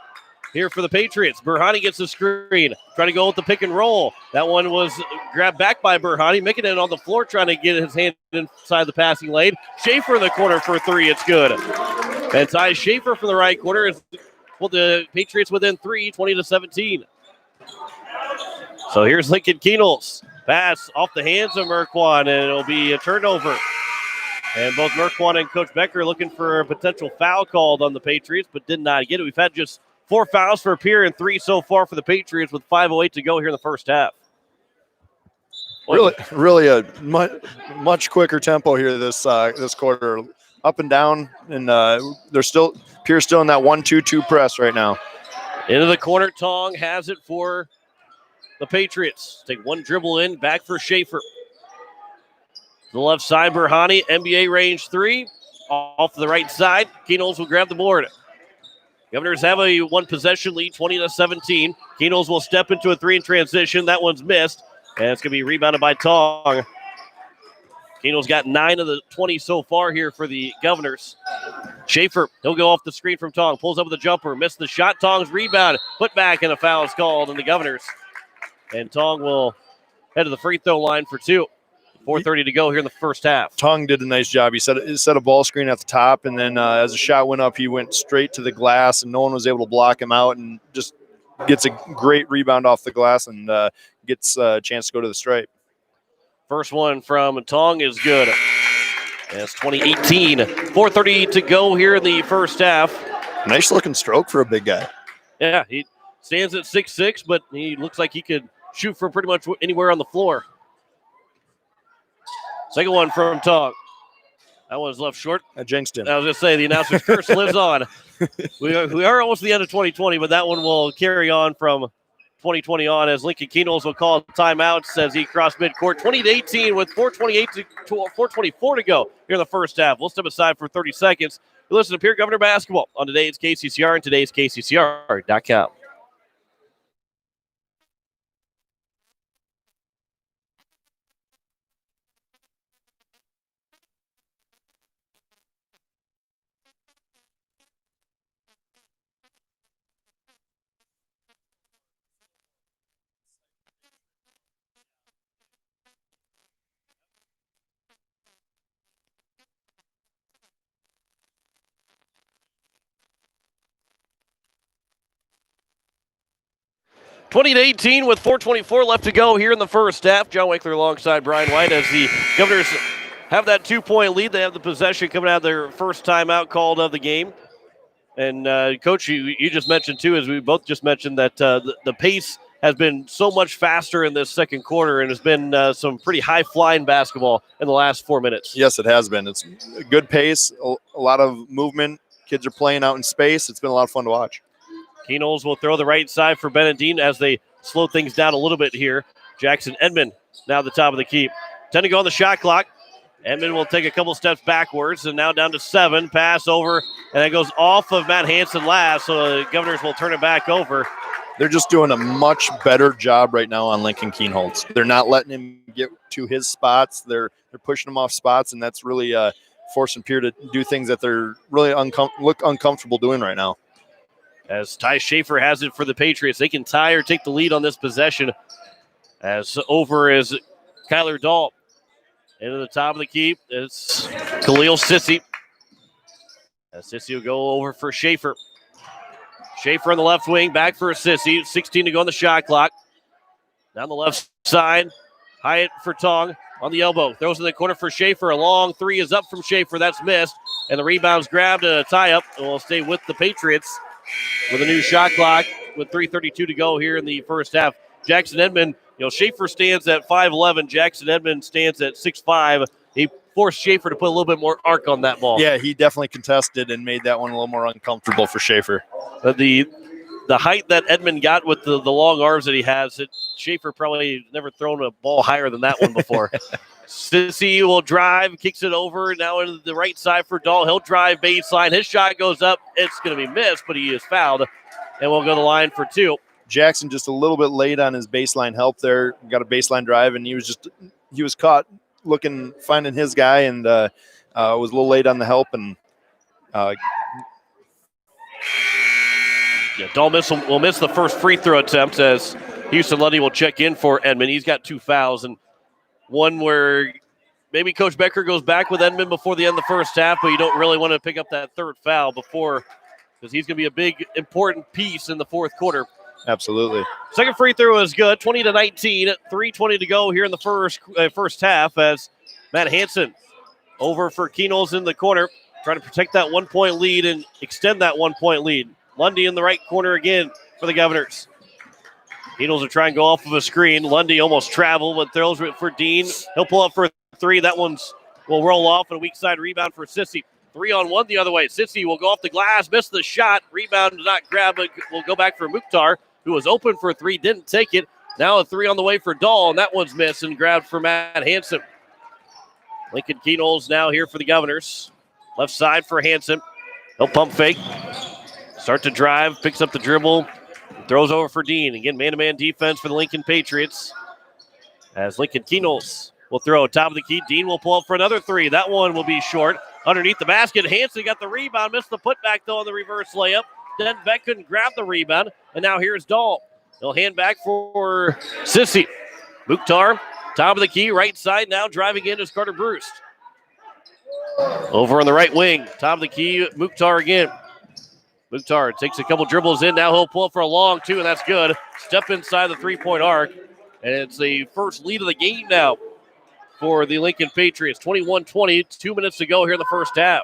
here for the Patriots. Burhani gets the screen. Trying to go with the pick and roll. That one was grabbed back by Burhani. Mikkonen on the floor trying to get his hand inside the passing lane. Schaefer in the corner for 3. It's good. And Ty Schaefer from the right corner is the Patriots within 3, 20-17. So here's Lincoln Keenels. Pass off the hands of Merquan, and it'll be a turnover. And both Merquan and Coach Becker looking for a potential foul called on the Patriots, but did not get it. We've had just 4 fouls for Pierre and 3 so far for the Patriots with 5:08 to go here in the first half. Really a much quicker tempo here this quarter. up and down, and Pierre's still in that 1-2-2 press right now. Into the corner, Tong has it for the Patriots. Take one dribble in, back for Schaefer. The left side, Burhani, NBA range 3. Off the right side, Kenols will grab the board. Governors have a one-possession lead, 20-17. Kenols will step into a 3 in transition. That one's missed, and it's going to be rebounded by Tong. Kenols got 9 of the 20 so far here for the Governors. Schaefer, he'll go off the screen from Tong. Pulls up with a jumper, missed the shot. Tong's rebound, put back, and a foul is called on the Governors. And Tong will head to the free throw line for 2. 4:30 to go here in the first half. Tong did a nice job. He set a ball screen at the top, and then as the shot went up, he went straight to the glass, and no one was able to block him out, and just gets a great rebound off the glass and gets a chance to go to the stripe. First one from Tong is good. And it's 20-18. 4:30 to go here in the first half. Nice looking stroke for a big guy. Yeah, he stands at 6'6", but he looks like he could shoot from pretty much anywhere on the floor. Second one from Tong. That one's left short. Jinxed him. I was going to say, the announcer's curse lives on. We are almost at the end of 2020, but that one will carry on from 2020 on as Lincoln Kenols will call timeouts as he crossed midcourt. 20-18 with 4:24 to go here in the first half. We'll step aside for 30 seconds. You listen to Pierre Governor Basketball on today's KCCR and today's KCCR.com. (20-18) with 4:24 left to go here in the first half. John Winkler alongside Brian White as the Governors have that 2-point lead. They have the possession coming out of their first timeout called of the game. And, Coach, you just mentioned, too, as we both just mentioned, that the pace has been so much faster in this second quarter, and has been some pretty high-flying basketball in the last 4 minutes. Yes, it has been. It's a good pace, a lot of movement. Kids are playing out in space. It's been a lot of fun to watch. Kenols will throw the right side for Benedine as they slow things down a little bit here. Jackson Edmond now at the top of the key. 10 to go on the shot clock. Edmond will take a couple steps backwards, and now down to 7. Pass over, and it goes off of Matt Hansen last, so the Governors will turn it back over. They're just doing a much better job right now on Lincoln Kienholz. They're not letting him get to his spots. They're pushing him off spots, and that's really forcing Pierre to do things that they're really look uncomfortable doing right now. As Ty Schaefer has it for the Patriots. They can tie or take the lead on this possession. As over is Kyler Dahl. Into the top of the key, it's Khalil Sissy. As Sissy will go over for Schaefer. Schaefer on the left wing, back for Sissy. 16 to go on the shot clock. Down the left side, Hyatt for Tong on the elbow. Throws in the corner for Schaefer. A long 3 is up from Schaefer. That's missed. And the rebound's grabbed, a tie-up. And we'll stay with the Patriots with a new shot clock with 3:32 to go here in the first half. Jackson Edmond, Schaefer stands at 5'11". Jackson Edmond stands at 6'5". He forced Schaefer to put a little bit more arc on that ball. Yeah, he definitely contested and made that one a little more uncomfortable for Schaefer. The height that Edmond got with the long arms that he has, Schaefer probably never thrown a ball higher than that one before. Sissy will drive, kicks it over, now into the right side for Dahl. He'll drive baseline. His shot goes up. It's going to be missed, but he is fouled, and we'll go to the line for 2. Jackson just a little bit late on his baseline help there. Got a baseline drive, and he was caught finding his guy, and was a little late on the help. And Dahl will miss the first free throw attempt as Houston Lundy will check in for Edmond. He's got 2 fouls, and one where maybe Coach Becker goes back with Edmond before the end of the first half, but you don't really want to pick up that third foul before, because he's going to be a big, important piece in the fourth quarter. Absolutely. Second free throw is good, 20-19, 3:20 to go here in the first half as Matt Hansen over for Kenols in the corner, trying to protect that 1-point lead and extend that 1-point lead. Lundy in the right corner again for the Governors. Kenols will try and go off of a screen. Lundy almost traveled, but throws it for Dean. He'll pull up for 3. That will roll off, and a weak side rebound for Sissy. 3-on-1 the other way. Sissy will go off the glass, miss the shot. Rebound does not grab it. Will go back for Mukhtar, who was open for a 3, didn't take it. Now a 3 on the way for Dahl, and that one's missed and grabbed for Matt Hansen. Lincoln Keynoles now here for the Governors. Left side for Hansen. He'll pump fake. Start to drive, picks up the dribble, throws over for Dean. Again, man-to-man defense for the Lincoln Patriots. As Lincoln Keynoles will throw top of the key. Dean will pull up for another 3. That one will be short. Underneath the basket, Hansen got the rebound, missed the putback though on the reverse layup. Then Beck couldn't grab the rebound, and now here's Dahl. He'll hand back for Sissy. Mukhtar, top of the key, right side now, driving in is Carter Bruce. Over on the right wing, top of the key, Mukhtar again. Mukhtar takes a couple dribbles in, now he'll pull up for a long 2, and that's good. Step inside the 3-point arc, and it's the first lead of the game now for the Lincoln Patriots. 21-20, 2 minutes to go here in the first half.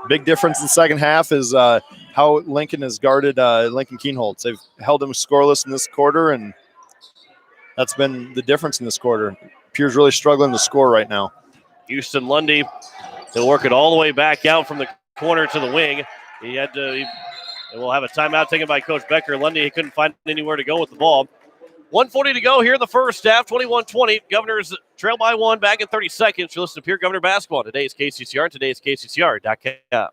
Big difference in the second half is how Lincoln has guarded Lincoln Keynoles. They've held them scoreless in this quarter, and that's been the difference in this quarter. Pierre's really struggling to score right now. Houston Lundy, he'll work it all the way back out from the corner to the wing. And we'll have a timeout taken by Coach Becker. Lundy, he couldn't find anywhere to go with the ball. 1:40 to go here in the first half, 21-20. Governors trail by 1 back in 30 seconds. You're listening to Pierre Governor Basketball. Today's KCCR, today's KCCR.com.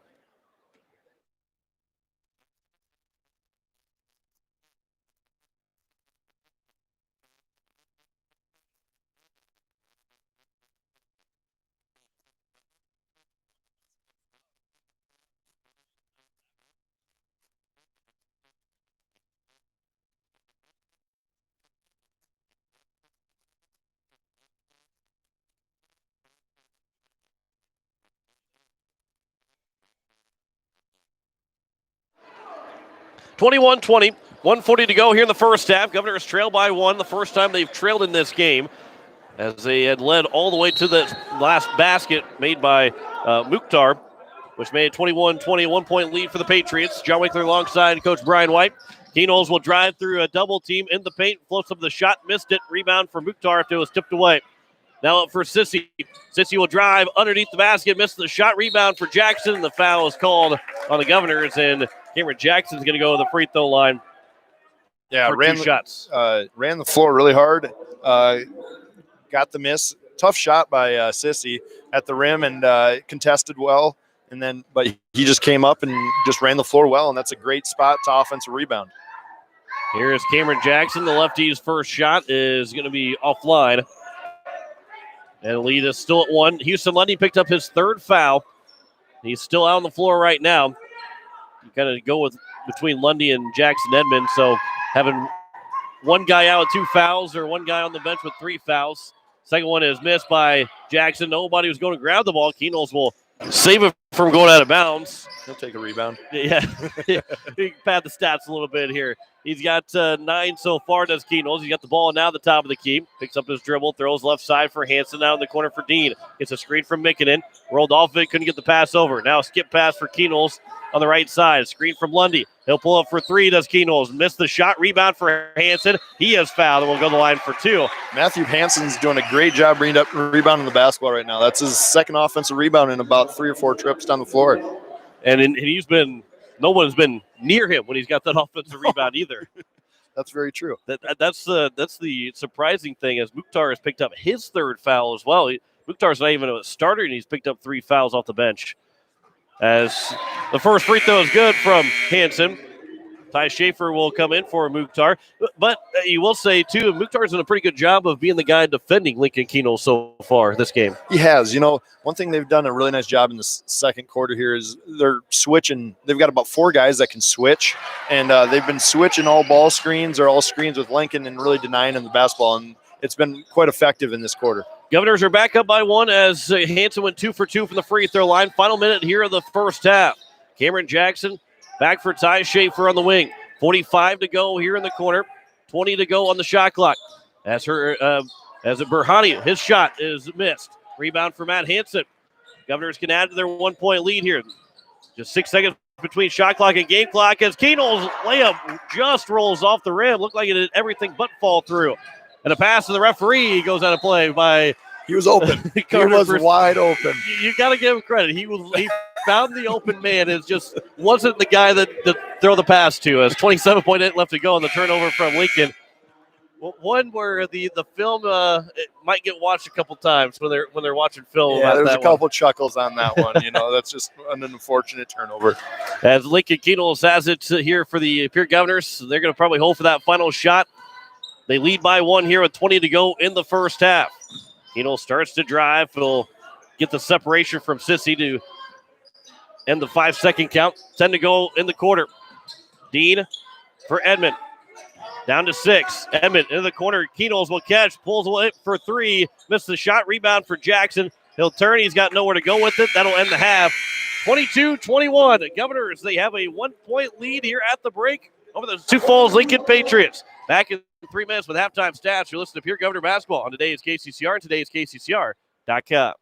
(21-20), 1:40 to go here in the first half. Governors trail by 1, the first time they've trailed in this game, as they had led all the way to the last basket made by Mukhtar, which made a 21-20 1-point lead for the Patriots. John Winkler alongside Coach Brian White. Keynoles will drive through a double team in the paint, floats up the shot, missed it. Rebound for Mukhtar after it was tipped away. Now up for Sissy. Sissy will drive underneath the basket, missed the shot. Rebound for Jackson. The foul is called on the Governors, and Cameron Jackson's going to go to the free throw line. Yeah, for ran 2 shots. Ran the floor really hard. Got the miss. Tough shot by Sissy at the rim and contested well. But he just came up and just ran the floor well, and that's a great spot to offensive rebound. Here is Cameron Jackson. The lefty's first shot is going to be offline. And the lead is still at 1. Houston Lundy picked up his 3rd foul. He's still out on the floor right now. You kind of go with between Lundy and Jackson Edmond. So having one guy out with 2 fouls or one guy on the bench with 3 fouls. Second one is missed by Jackson. Nobody was going to grab the ball. Keynoles will save it from going out of bounds. He'll take a rebound. Yeah. He can pad the stats a little bit here. He's got 9 so far, does Keynoles. He's got the ball now at the top of the key. Picks up his dribble, throws left side for Hansen, now in the corner for Dean. Gets a screen from Mikkonen. Rolled off it, couldn't get the pass over. Now a skip pass for Keynoles on the right side. Screen from Lundy. He'll pull up for 3, does Keynoles. Missed the shot. Rebound for Hansen. He has fouled and will go to the line for 2. Matthew Hansen's doing a great job rebounding the basketball right now. That's his 2nd offensive rebound in about 3 or 4 trips down the floor. And no one's been near him when he's got that offensive rebound either. That's very true. That's the surprising thing, as Mukhtar has picked up his 3rd foul as well. Mukhtar's not even a starter, and he's picked up 3 fouls off the bench. As the first free throw is good from Hansen. Ty Schaefer will come in for Mukhtar. But you will say, too, Mukhtar's done a pretty good job of being the guy defending Lincoln Keynoles so far this game. He has. One thing they've done a really nice job in the second quarter here is they're switching. They've got about 4 guys that can switch, and they've been switching all ball screens or all screens with Lincoln and really denying him the basketball, and it's been quite effective in this quarter. Governors are back up by 1 as Hansen went 2 for 2 from the free throw line. Final minute here of the first half. Cameron Jackson back for Ty Schaefer on the wing. 45 to go here in the corner. 20 to go on the shot clock. As Burhani, his shot is missed. Rebound for Matt Hansen. Governors can add to their 1-point lead here. Just 6 seconds between shot clock and game clock as Keynoles' layup just rolls off the rim. Looked like it did everything but fall through. And a pass to the referee goes out of play by He was open. He was wide open. You got to give him credit. He found the open man. It just wasn't the guy that throw the pass to. As 27.8 left to go on the turnover from Lincoln. One where the film it might get watched a couple times when they're watching film. Yeah, about there's that a couple chuckles on that one. That's just an unfortunate turnover. As Lincoln Keenels has it here for the Pierre Governors, they're going to probably hold for that final shot. They lead by 1 here with 20 to go in the first half. Keenels starts to drive. He'll get the separation from Sissy to end the 5-second count. 10 to go in the quarter. Dean for Edmond. Down to 6. Edmond into the corner. Keenels will catch. Pulls away for 3. Misses the shot. Rebound for Jackson. He'll turn. He's got nowhere to go with it. That'll end the half. 22-21. The Governors, they have a 1-point lead here at the break over the Sioux Falls Lincoln Patriots. Back in 3 minutes with halftime stats. You're listening to Pierre Governor Basketball on today's KCCR and today's KCCR.com.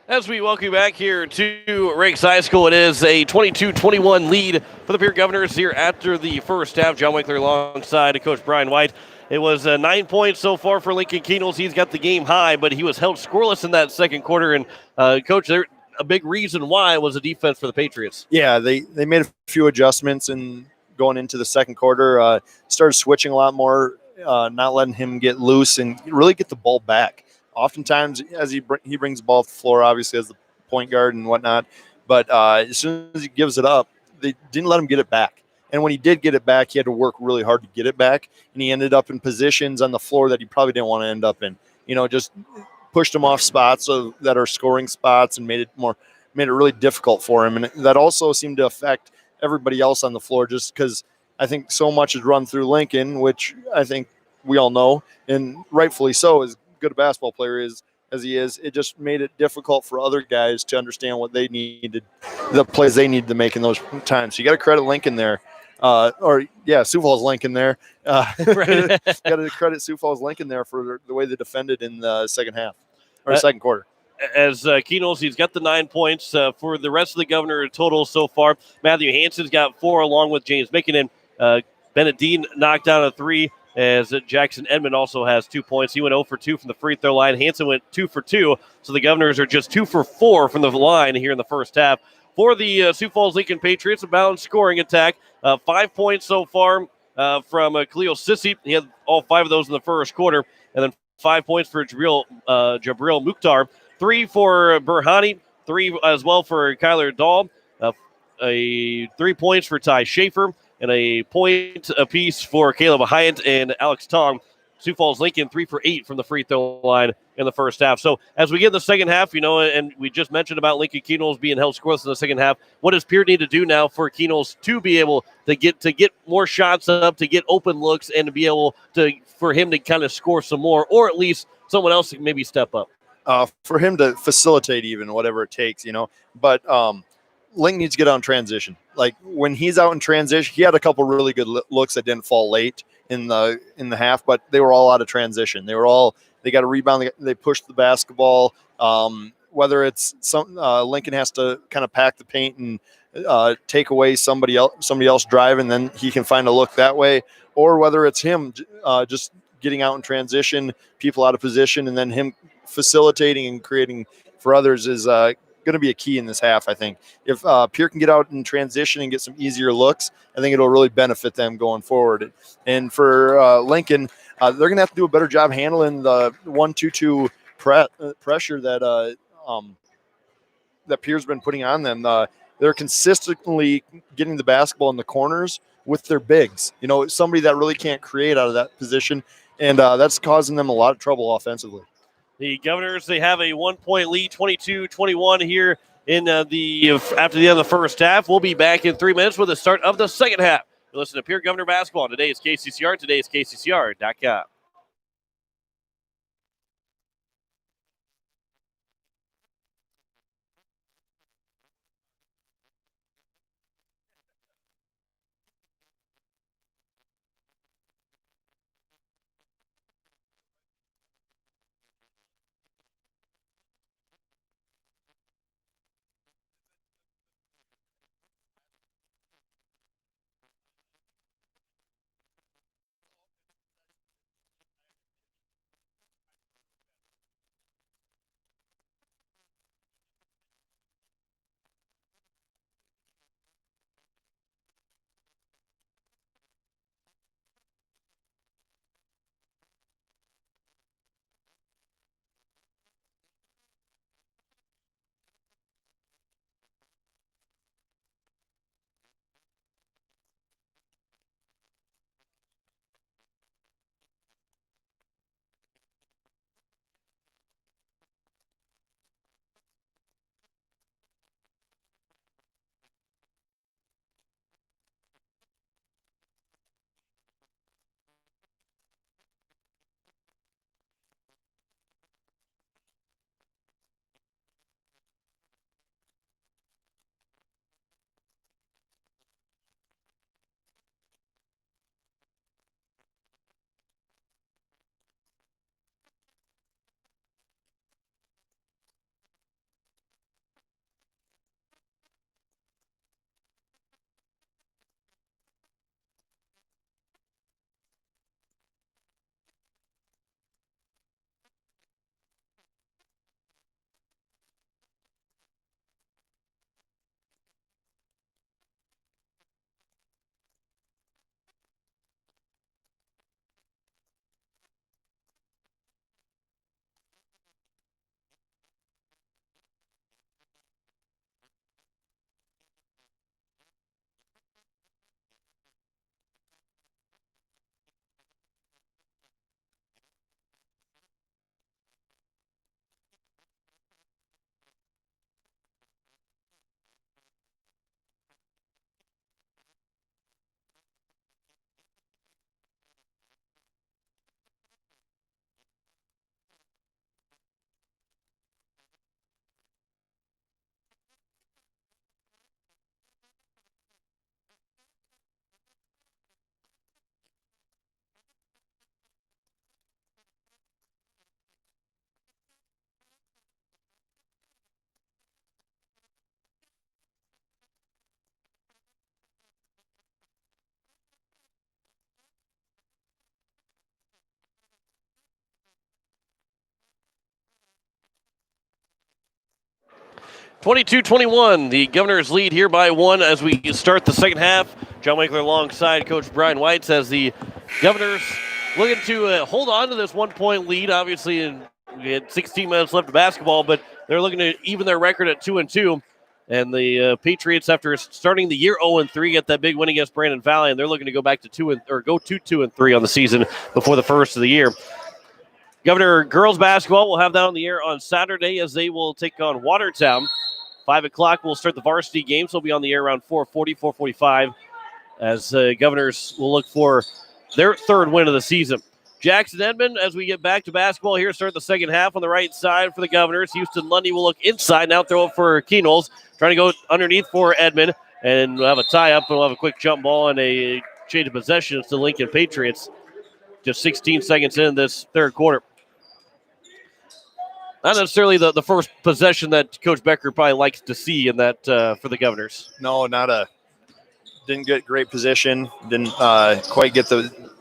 As we welcome you back here to Rakes High School, it is a 22-21 lead for the Pierre Governors here after the first half. John Winkler alongside Coach Brian White. It was 9 points so far for Lincoln Keenels. He's got the game high, but he was held scoreless in that second quarter. And, Coach, a big reason why was the defense for the Patriots. Yeah, they made a few adjustments and going into the second quarter, started switching a lot more, not letting him get loose and really get the ball back. Oftentimes, as he brings the ball to the floor, obviously as the point guard and whatnot, but as soon as he gives it up, they didn't let him get it back. And when he did get it back, he had to work really hard to get it back, and he ended up in positions on the floor that he probably didn't want to end up in. Just pushed him off spots that are scoring spots and made it really difficult for him. And that also seemed to affect everybody else on the floor, just because I think so much is run through Lincoln, which I think we all know, and rightfully so, is good a basketball player is as he is, it just made it difficult for other guys to understand what they needed, the plays they needed to make in those times. So you got to credit Lincoln there. Sioux Falls Lincoln there. Right. Got to credit Sioux Falls Lincoln there for the way they defended in the second half or second quarter. As Keenels, he's got the 9 points. For the rest of the Governor total so far, Matthew Hansen's got 4 along with James Mickinen. Bennett Dean knocked down a 3 as Jackson Edmond also has 2 points. He went 0 for 2 from the free throw line. Hansen went 2 for 2. So the Governors are just 2 for 4 from the line here in the first half. For the Sioux Falls Lincoln Patriots, a balanced scoring attack. 5 points so far from Khalil Sissi. He had all 5 of those in the first quarter. And then 5 points for Jabril Mukhtar. 3 for Burhani, 3 as well for Kyler Dahl, 3 points for Ty Schaefer, and a point apiece for Caleb Hyatt and Alex Tong. Sioux Falls Lincoln 3 for 8 from the free throw line in the first half. So as we get in the second half, and we just mentioned about Lincoln Keenels being held scoreless in the second half, what does Pierre need to do now for Keenels to be able to get more shots up, to get open looks, and to be able to for him to kind of score some more, or at least someone else can maybe step up? For him to facilitate even whatever it takes, But Link needs to get on transition. Like when he's out in transition, he had a couple really good looks that didn't fall late in the half, but they were all out of transition. They got a rebound. They pushed the basketball. Whether it's Lincoln has to kind of pack the paint and take away somebody else driving, then he can find a look that way, or whether it's him just getting out in transition, people out of position, and then him facilitating and creating for others is going to be a key in this half. I think if Pierre can get out in transition and get some easier looks, I think it'll really benefit them going forward. And for Lincoln, they're going to have to do a better job handling the 1-2-2 pressure that Pierre's been putting on them. They're consistently getting the basketball in the corners with their bigs. Somebody that really can't create out of that position, and that's causing them a lot of trouble offensively. The Governors, they have a 1-point lead, 22-21 here in after the end of the first half. We'll be back in 3 minutes with the start of the second half. You listen to Pierre Governor Basketball. Today is KCCR. Today is KCCR.com. 22-21, the Governors lead here by 1 as we start the second half. John Winkler alongside Coach Brian White as the Governors looking to hold on to this 1-point lead. Obviously, we had 16 minutes left of basketball, but they're looking to even their record at 2-2. And the Patriots, after starting the year 0-3, get that big win against Brandon Valley, and they're looking to go back to 2-3 on the season before the first of the year. Governor girls basketball will have that on the air on Saturday as they will take on Watertown. 5 o'clock, we'll start the varsity games. They'll be on the air around 4:45 as Governors will look for their third win of the season. Jackson Edmond, as we get back to basketball here, start the second half on the right side for the Governors. Houston Lundy will look inside, now throw it for Keenholz, trying to go underneath for Edmond, and we'll have a tie-up, and we'll have a quick jump ball and a change of possessions to Lincoln Patriots. Just 16 seconds in this third quarter. Not necessarily the first possession that Coach Becker probably likes to see in that for the Governors. No, didn't get great position. Didn't quite get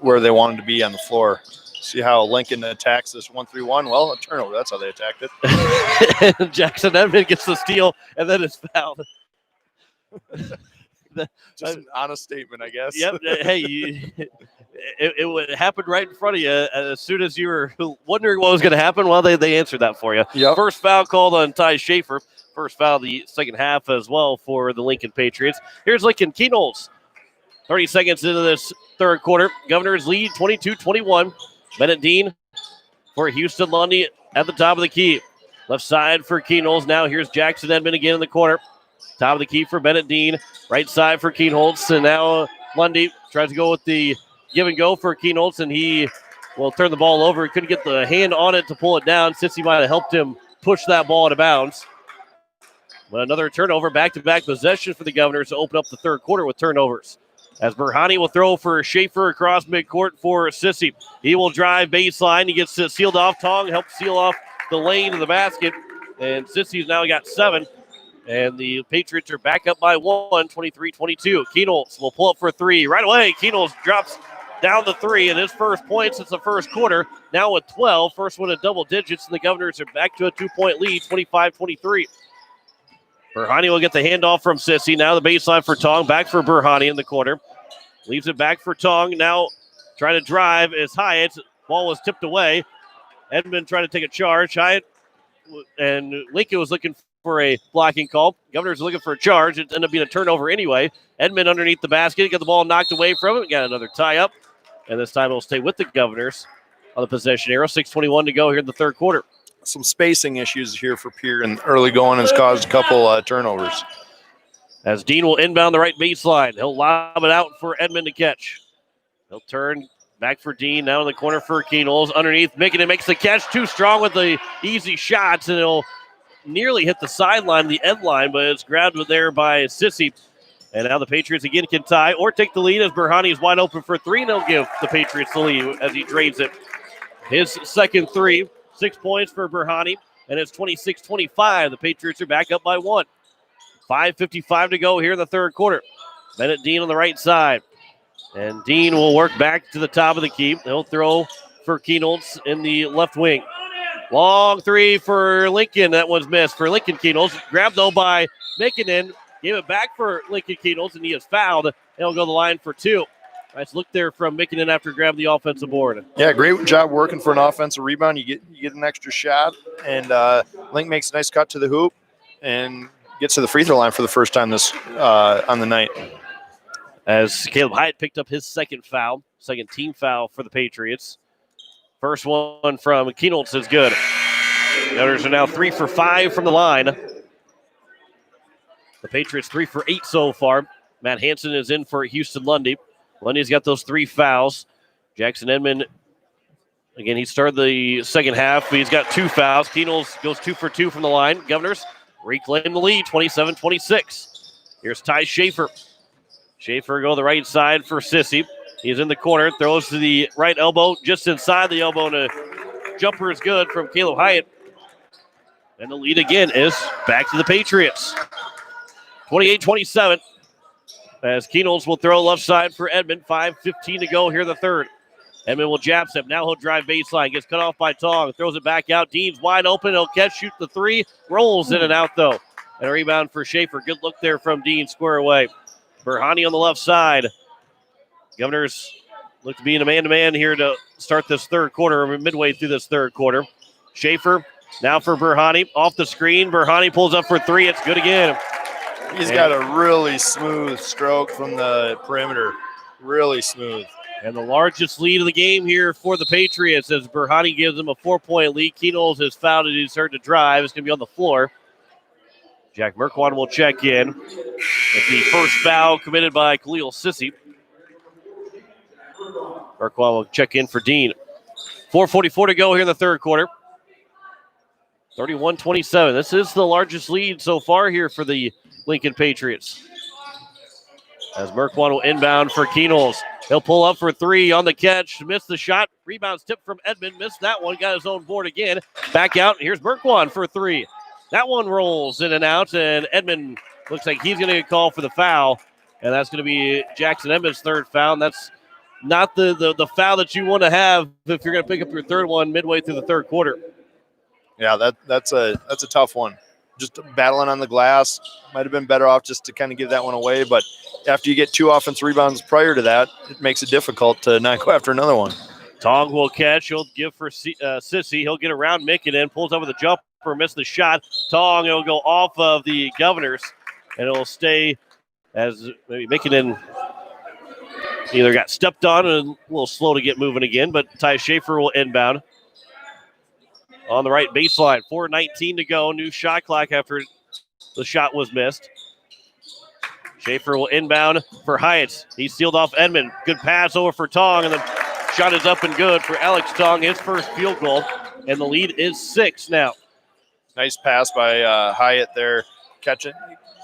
where they wanted to be on the floor. See how Lincoln attacks this 1-3-1? Well, a turnover. That's how they attacked it. Jackson Edmond gets the steal and then is fouled. Just an honest statement, I guess. Yep. Hey, it happened right in front of you as soon as you were wondering what was going to happen. Well, they answered that for you. Yep. First foul called on Ty Schaefer. First foul of the second half as well for the Lincoln Patriots. Here's Lincoln Keenholz. 30 seconds into this third quarter. Governors lead 22-21. Bennett Dean for Houston Lundy at the top of the key. Left side for Keenholz. Now here's Jackson Edmond again in the corner. Top of the key for Bennett Dean. Right side for Keenholz. And now Lundy tries to go with the give and go for Keenholz, and he will turn the ball over. He couldn't get the hand on it to pull it down. Sissy might have helped him push that ball out of bounds. But another turnover, back-to-back possession for the Governors to open up the third quarter with turnovers. As Burhani will throw for Schaefer across midcourt for Sissy. He will drive baseline. He gets sealed off. Tong helps seal off the lane to the basket. And Sissy's now got 7. And the Patriots are back up by 1, 23-22. Keenholz will pull up for 3 right away. Keenholz drops down the 3, and his first point since the first quarter. Now with 12, first one at double digits, and the Governors are back to a 2-point lead, 25-23. Burhani will get the handoff from Sissy. Now the baseline for Tong. Back for Burhani in the corner. Leaves it back for Tong. Now trying to drive is Hyatt. Ball was tipped away. Edmond trying to take a charge. Hyatt and Lincoln was looking for a blocking call. Governors looking for a charge. It ended up being a turnover anyway. Edmond underneath the basket. Got the ball knocked away from him. Got another tie up. And this time it'll stay with the Governors on the possession arrow. 6:21 to go here in the third quarter. Some spacing issues here for Pierre and early going has caused a couple turnovers. As Dean will inbound the right baseline. He'll lob it out for Edmond to catch. He'll turn back for Dean. Now in the corner for Keenholz. Underneath, Mickey makes the catch. Too strong with the easy shots, and it'll nearly hit the sideline, the end line, but it's grabbed there by Sissy. And now the Patriots again can tie or take the lead as Burhani is wide open for 3, and they'll give the Patriots the lead as he drains it. His second 3, 6 points for Burhani, and it's 26-25. The Patriots are back up by 1. 5:55 to go here in the third quarter. Bennett Dean on the right side. And Dean will work back to the top of the key. He'll throw for Keenholz in the left wing. Long 3 for Lincoln. That one's missed for Lincoln Keenholz. Grabbed, though, by Mikkonen. Gave it back for Lincoln Keenholz, and he is fouled. He'll go to the line for 2. Nice look there from Mikkonen after grabbing the offensive board. Yeah, great job working for an offensive rebound. You get an extra shot, and Link makes a nice cut to the hoop and gets to the free throw line for the first time this on the night. As Caleb Hyatt picked up his second foul, second team foul for the Patriots. First one from Keenholz is good. The others are now 3 for 5 from the line. The Patriots 3 for 8 so far. Matt Hansen is in for Houston Lundy. Lundy's got those 3 fouls. Jackson Edmond, again, he started the second half. He's got 2 fouls. Keenholz goes 2 for 2 from the line. Governors reclaim the lead, 27-26. Here's Ty Schaefer. Schaefer go the right side for Sissy. He's in the corner, throws to the right elbow, just inside the elbow, and a jumper is good from Caleb Hyatt. And the lead again is back to the Patriots. 28-27. As Keenholz will throw left side for Edmond. 5:15 to go here in the third. Edmond will jab step. Now he'll drive baseline. Gets cut off by Tong. Throws it back out. Dean's wide open. He'll catch, shoot the 3. Rolls in and out, though. And a rebound for Schaefer. Good look there from Dean, square away. Berhani on the left side. Governors look to be in a man-to-man here to start this third quarter, or midway through this third quarter. Schaefer now for Berhani. Off the screen. Berhani pulls up for three. It's good again. He's got a really smooth stroke from the perimeter. Really smooth. And the largest lead of the game here for the Patriots as Berhani gives them a 4-point lead. Keenholz has fouled it. He's starting to drive. It's going to be on the floor. Jack Merkwan will check in with the first foul committed by Khalil Sissy. Merkwan will check in for Dean. 4:44 to go here in the third quarter. 31-27. This is the largest lead so far here for the Lincoln Patriots. As Merkwan will inbound for Keenholz. He'll pull up for three on the catch. Missed the shot. Rebounds tipped from Edmond. Missed that one. Got his own board again. Back out. Here's Merkwan for three. That one rolls in and out. And Edmond looks like he's going to get called for the foul. And that's going to be Jackson Edmond's third foul. And that's not the foul that you want to have if you're going to pick up your third one midway through the third quarter. Yeah, that's a tough one. Just battling on the glass. Might have been better off just to kind of give that one away. But after you get 2 offensive rebounds prior to that, it makes it difficult to not go after another one. Tong will catch. He'll give for Sissy. He'll get around Mickinen. Pulls up with a jumper. Missed the shot. Tong, it'll go off of the Governors. And it'll stay as maybe Mickinen either got stepped on and a little slow to get moving again. But Ty Schaefer will inbound. On the right baseline, 4:19 to go. New shot clock after the shot was missed. Schaefer will inbound for Hyatt. He sealed off Edmond. Good pass over for Tong, and the shot is up and good for Alex Tong, his first field goal. And the lead is 6 now. Nice pass by Hyatt there. Catch it.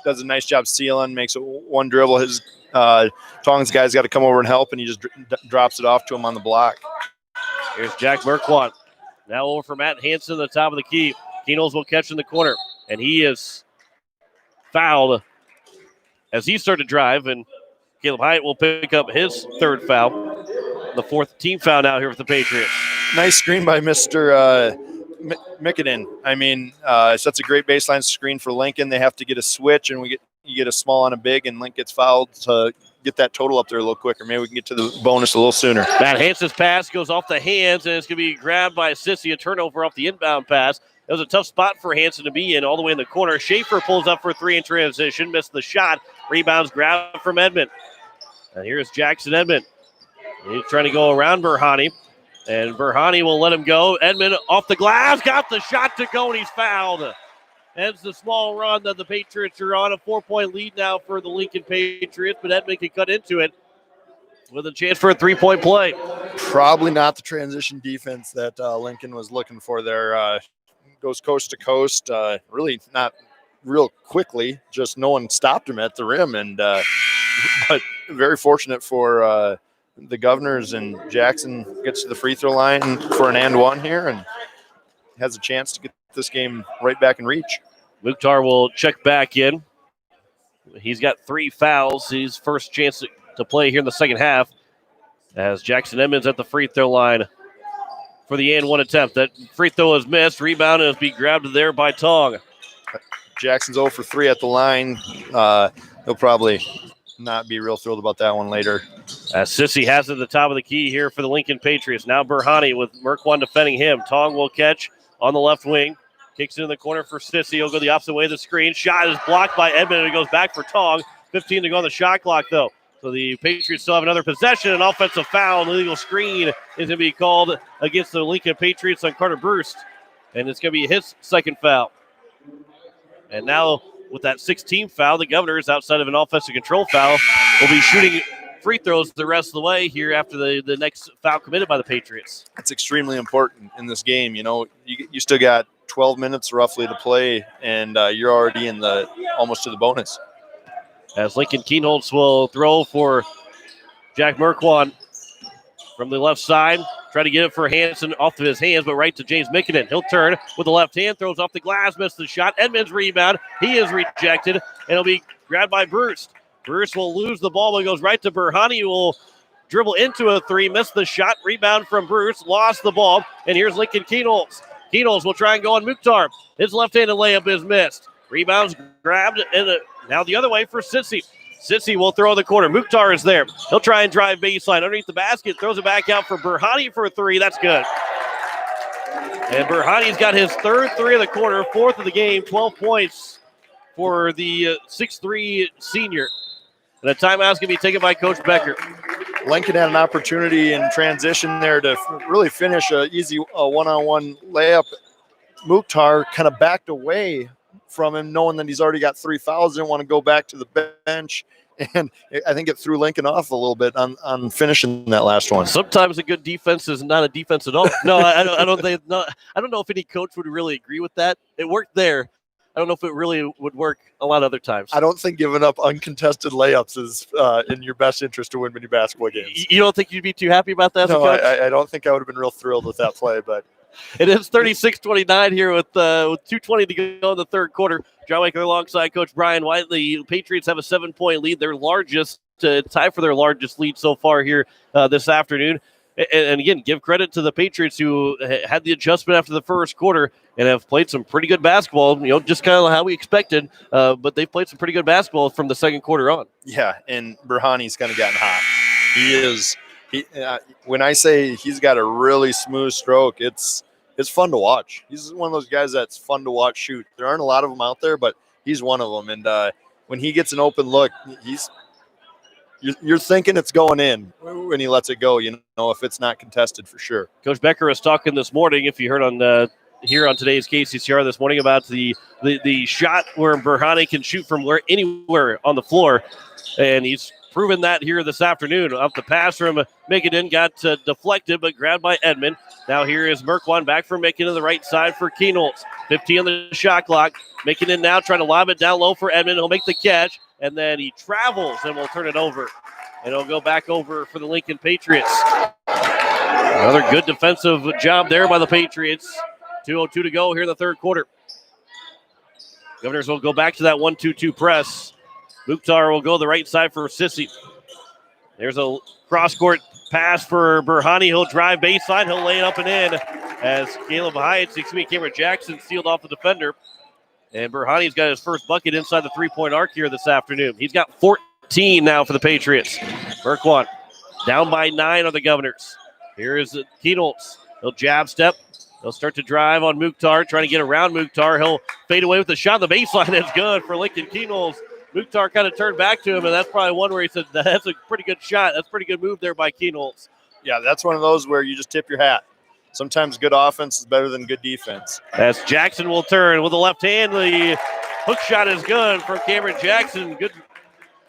Does a nice job sealing. Makes it one dribble. His Tong's guy's got to come over and help, and he just drops it off to him on the block. Here's Jack Merkwan. Now over for Matt Hansen, the top of the key. Keenholz will catch in the corner, and he is fouled as he started to drive, and Caleb Hyatt will pick up his third foul. The fourth team foul now here with the Patriots. Nice screen by Mr. Mickinen. I mean, sets a great baseline screen for Lincoln. They have to get a switch, and you get a small on a big, and Link gets fouled to get that total up there a little quicker. Maybe we can get to the bonus a little sooner. Matt Hansen's pass goes off the hands, and it's going to be grabbed by Sissy, a turnover off the inbound pass. It was a tough spot for Hansen to be in all the way in the corner. Schaefer pulls up for three in transition, missed the shot. Rebounds grabbed from Edmond. And here's Jackson Edmond. He's trying to go around Berhani, and Berhani will let him go. Edmond off the glass, got the shot to go, and he's fouled. Ends the small run that the Patriots are on. A 4-point lead now for the Lincoln Patriots, but Edmond can cut into it with a chance for a 3-point play. Probably not the transition defense that Lincoln was looking for there. Goes coast to coast, really not real quickly. Just no one stopped him at the rim, and but very fortunate for the Governors, and Jackson gets to the free throw line for an and one here and has a chance to get this game right back in reach. Mukhtar will check back in. He's got 3 fouls. His first chance to play here in the second half as Jackson Edmonds at the free throw line for the and one attempt. That free throw is missed. Rebound is being grabbed there by Tong. Jackson's 0 for 3 at the line. He'll probably not be real thrilled about that one later. As Sissy has it at the top of the key here for the Lincoln Patriots. Now Berhani with Merkwan defending him. Tong will catch on the left wing. Kicks it in the corner for Sissy. He'll go the opposite way of the screen. Shot is blocked by Edmond, and it goes back for Tong. 15 to go on the shot clock, though. So the Patriots still have another possession. An offensive foul. An illegal screen is going to be called against the Lincoln Patriots on Carter Burst. And it's going to be his second foul. And now with that 16th foul, the Governors, outside of an offensive control foul, will be shooting free throws the rest of the way here after the next foul committed by the Patriots. It's extremely important in this game. You know, you still got 12 minutes roughly to play, and you're already in the almost to the bonus. As Lincoln Keenholz will throw for Jack Merkwan from the left side. Try to get it for Hansen off of his hands, but right to James Mickinen. He'll turn with the left hand, throws off the glass, missed the shot. Edmonds rebound. He is rejected, and it'll be grabbed by Bruce. Bruce will lose the ball, but it goes right to Berhani, who will dribble into a three, missed the shot. Rebound from Bruce, lost the ball, and here's Lincoln Keenholz. Keenholz will try and go on Mukhtar. His left-handed layup is missed. Rebounds grabbed, and now the other way for Sissy. Sissy will throw in the corner. Mukhtar is there. He'll try and drive baseline underneath the basket. Throws it back out for Burhani for a three. That's good. And Burhani's got his third three of the quarter, fourth of the game, 12 points for the 6'3 senior. And a timeout's going to be taken by Coach Becker. Lincoln had an opportunity in transition there to really finish an easy one-on-one layup. Mukhtar kind of backed away from him, knowing that he's already got 3 fouls. Didn't want to go back to the bench, and I think it threw Lincoln off a little bit on finishing that last one. Sometimes a good defense is not a defense at all. No, I don't know if any coach would really agree with that. It worked there. I don't know if it really would work a lot of other times. I don't think giving up uncontested layups is in your best interest to win many basketball games. You don't think you'd be too happy about that? No, I don't think I would have been real thrilled with that play, but it is 36-29 here with 2:20 to go in the third quarter. John Waker alongside Coach Brian Whiteley. The Patriots have a 7-point lead, their largest, tie for their largest lead so far here this afternoon. And again, give credit to the Patriots who had the adjustment after the first quarter and have played some pretty good basketball, just kind of how we expected. But they've played some pretty good basketball from the second quarter on. Yeah, and Burhani's kind of gotten hot. When I say he's got a really smooth stroke, it's fun to watch. He's one of those guys that's fun to watch shoot. There aren't a lot of them out there, but he's one of them. And when he gets an open look, you're thinking it's going in when he lets it go, if it's not contested for sure. Coach Becker was talking this morning, if you heard on here on today's KCCR this morning, about the shot where Burhani can shoot from anywhere on the floor, and he's proven that here this afternoon. Off the pass from Mickenden, got deflected, but grabbed by Edmond. Now here is Merkwan back for Mickenden to the right side for Keenholz. 15 on the shot clock. Mickenden now trying to lob it down low for Edmond. He'll make the catch, and then he travels and will turn it over. And it'll go back over for the Lincoln Patriots. Another good defensive job there by the Patriots. 2:02 to go here in the third quarter. Governors will go back to that 1-2-2 press. Mukhtar will go the right side for Sissy. There's a cross-court pass for Burhani. He'll drive baseline. He'll lay it up and in as Cameron Jackson sealed off the defender. And Burhani's got his first bucket inside the three-point arc here this afternoon. He's got 14 now for the Patriots. Merkwan down by 9 on the Governors. Here is Keenholz. He'll jab step. He'll start to drive on Mukhtar, trying to get around Mukhtar. He'll fade away with the shot on the baseline. That's good for Lincoln Keenholz. Mukhtar kind of turned back to him, and that's probably one where he said, that's a pretty good shot. That's a pretty good move there by Keenholz. Yeah, that's one of those where you just tip your hat. Sometimes good offense is better than good defense. As Jackson will turn with the left hand, the hook shot is good from Cameron Jackson. Good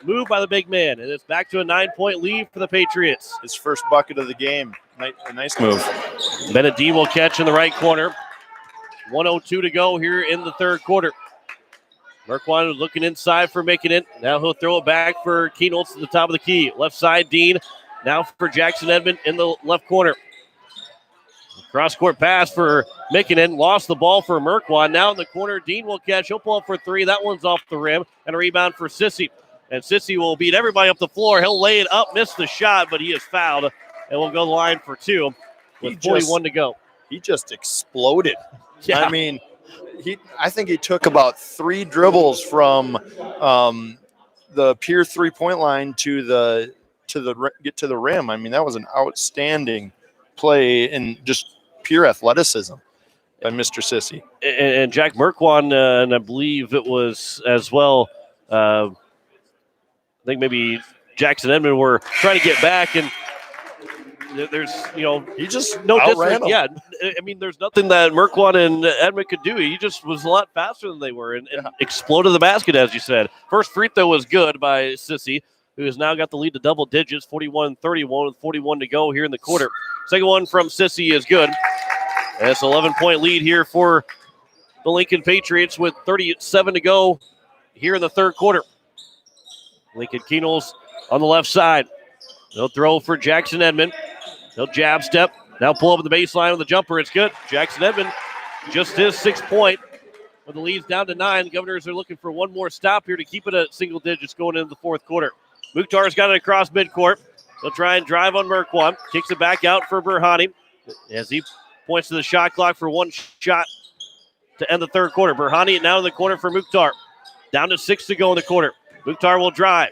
move by the big man, and it's back to a 9-point lead for the Patriots. His first bucket of the game. A nice move. Benedine will catch in the right corner. 1:02 to go here in the third quarter. Merkwan looking inside for Mickenden. Now he'll throw it back for Keenholz to the top of the key. Left side, Dean. Now for Jackson Edmond in the left corner. Cross-court pass for Mickenden. Lost the ball for Merkwan. Now in the corner, Dean will catch. He'll pull up for three. That one's off the rim. And a rebound for Sissy. And Sissy will beat everybody up the floor. He'll lay it up, miss the shot, but he is fouled. And we'll go the line for two with 41 to go. He just exploded. Yeah. I mean, I think he took about 3 dribbles from the Pierre three-point line to get to the rim. I mean, that was an outstanding play and just pure athleticism by Mr. Sissy. And Jack Merkwan, and I believe it was as well, I think maybe Jackson Edmond were trying to get back, and there's, he just no outran him. Yeah, I mean, there's nothing that Merkwan and Edmond could do. He just was a lot faster than they were and exploded the basket, as you said. First free throw was good by Sissy, who has now got the lead to double digits, 41-31 with 41 to go here in the quarter. Second one from Sissy is good. And it's an 11-point lead here for the Lincoln Patriots with 37 to go here in the third quarter. Lincoln Keenholz on the left side. They'll throw for Jackson Edmond. He'll jab step. Now pull up the baseline with the jumper. It's good. Jackson Edmond, just his 6th point. When the lead's down to 9, the Governors are looking for one more stop here to keep it at single digits going into the fourth quarter. Mukhtar's got it across midcourt. He'll try and drive on Merkwan. Kicks it back out for Burhani as he points to the shot clock for one shot. to end the third quarter. Berhani now in the corner for Mukhtar. Down to 6 to go in the quarter. Mukhtar will drive.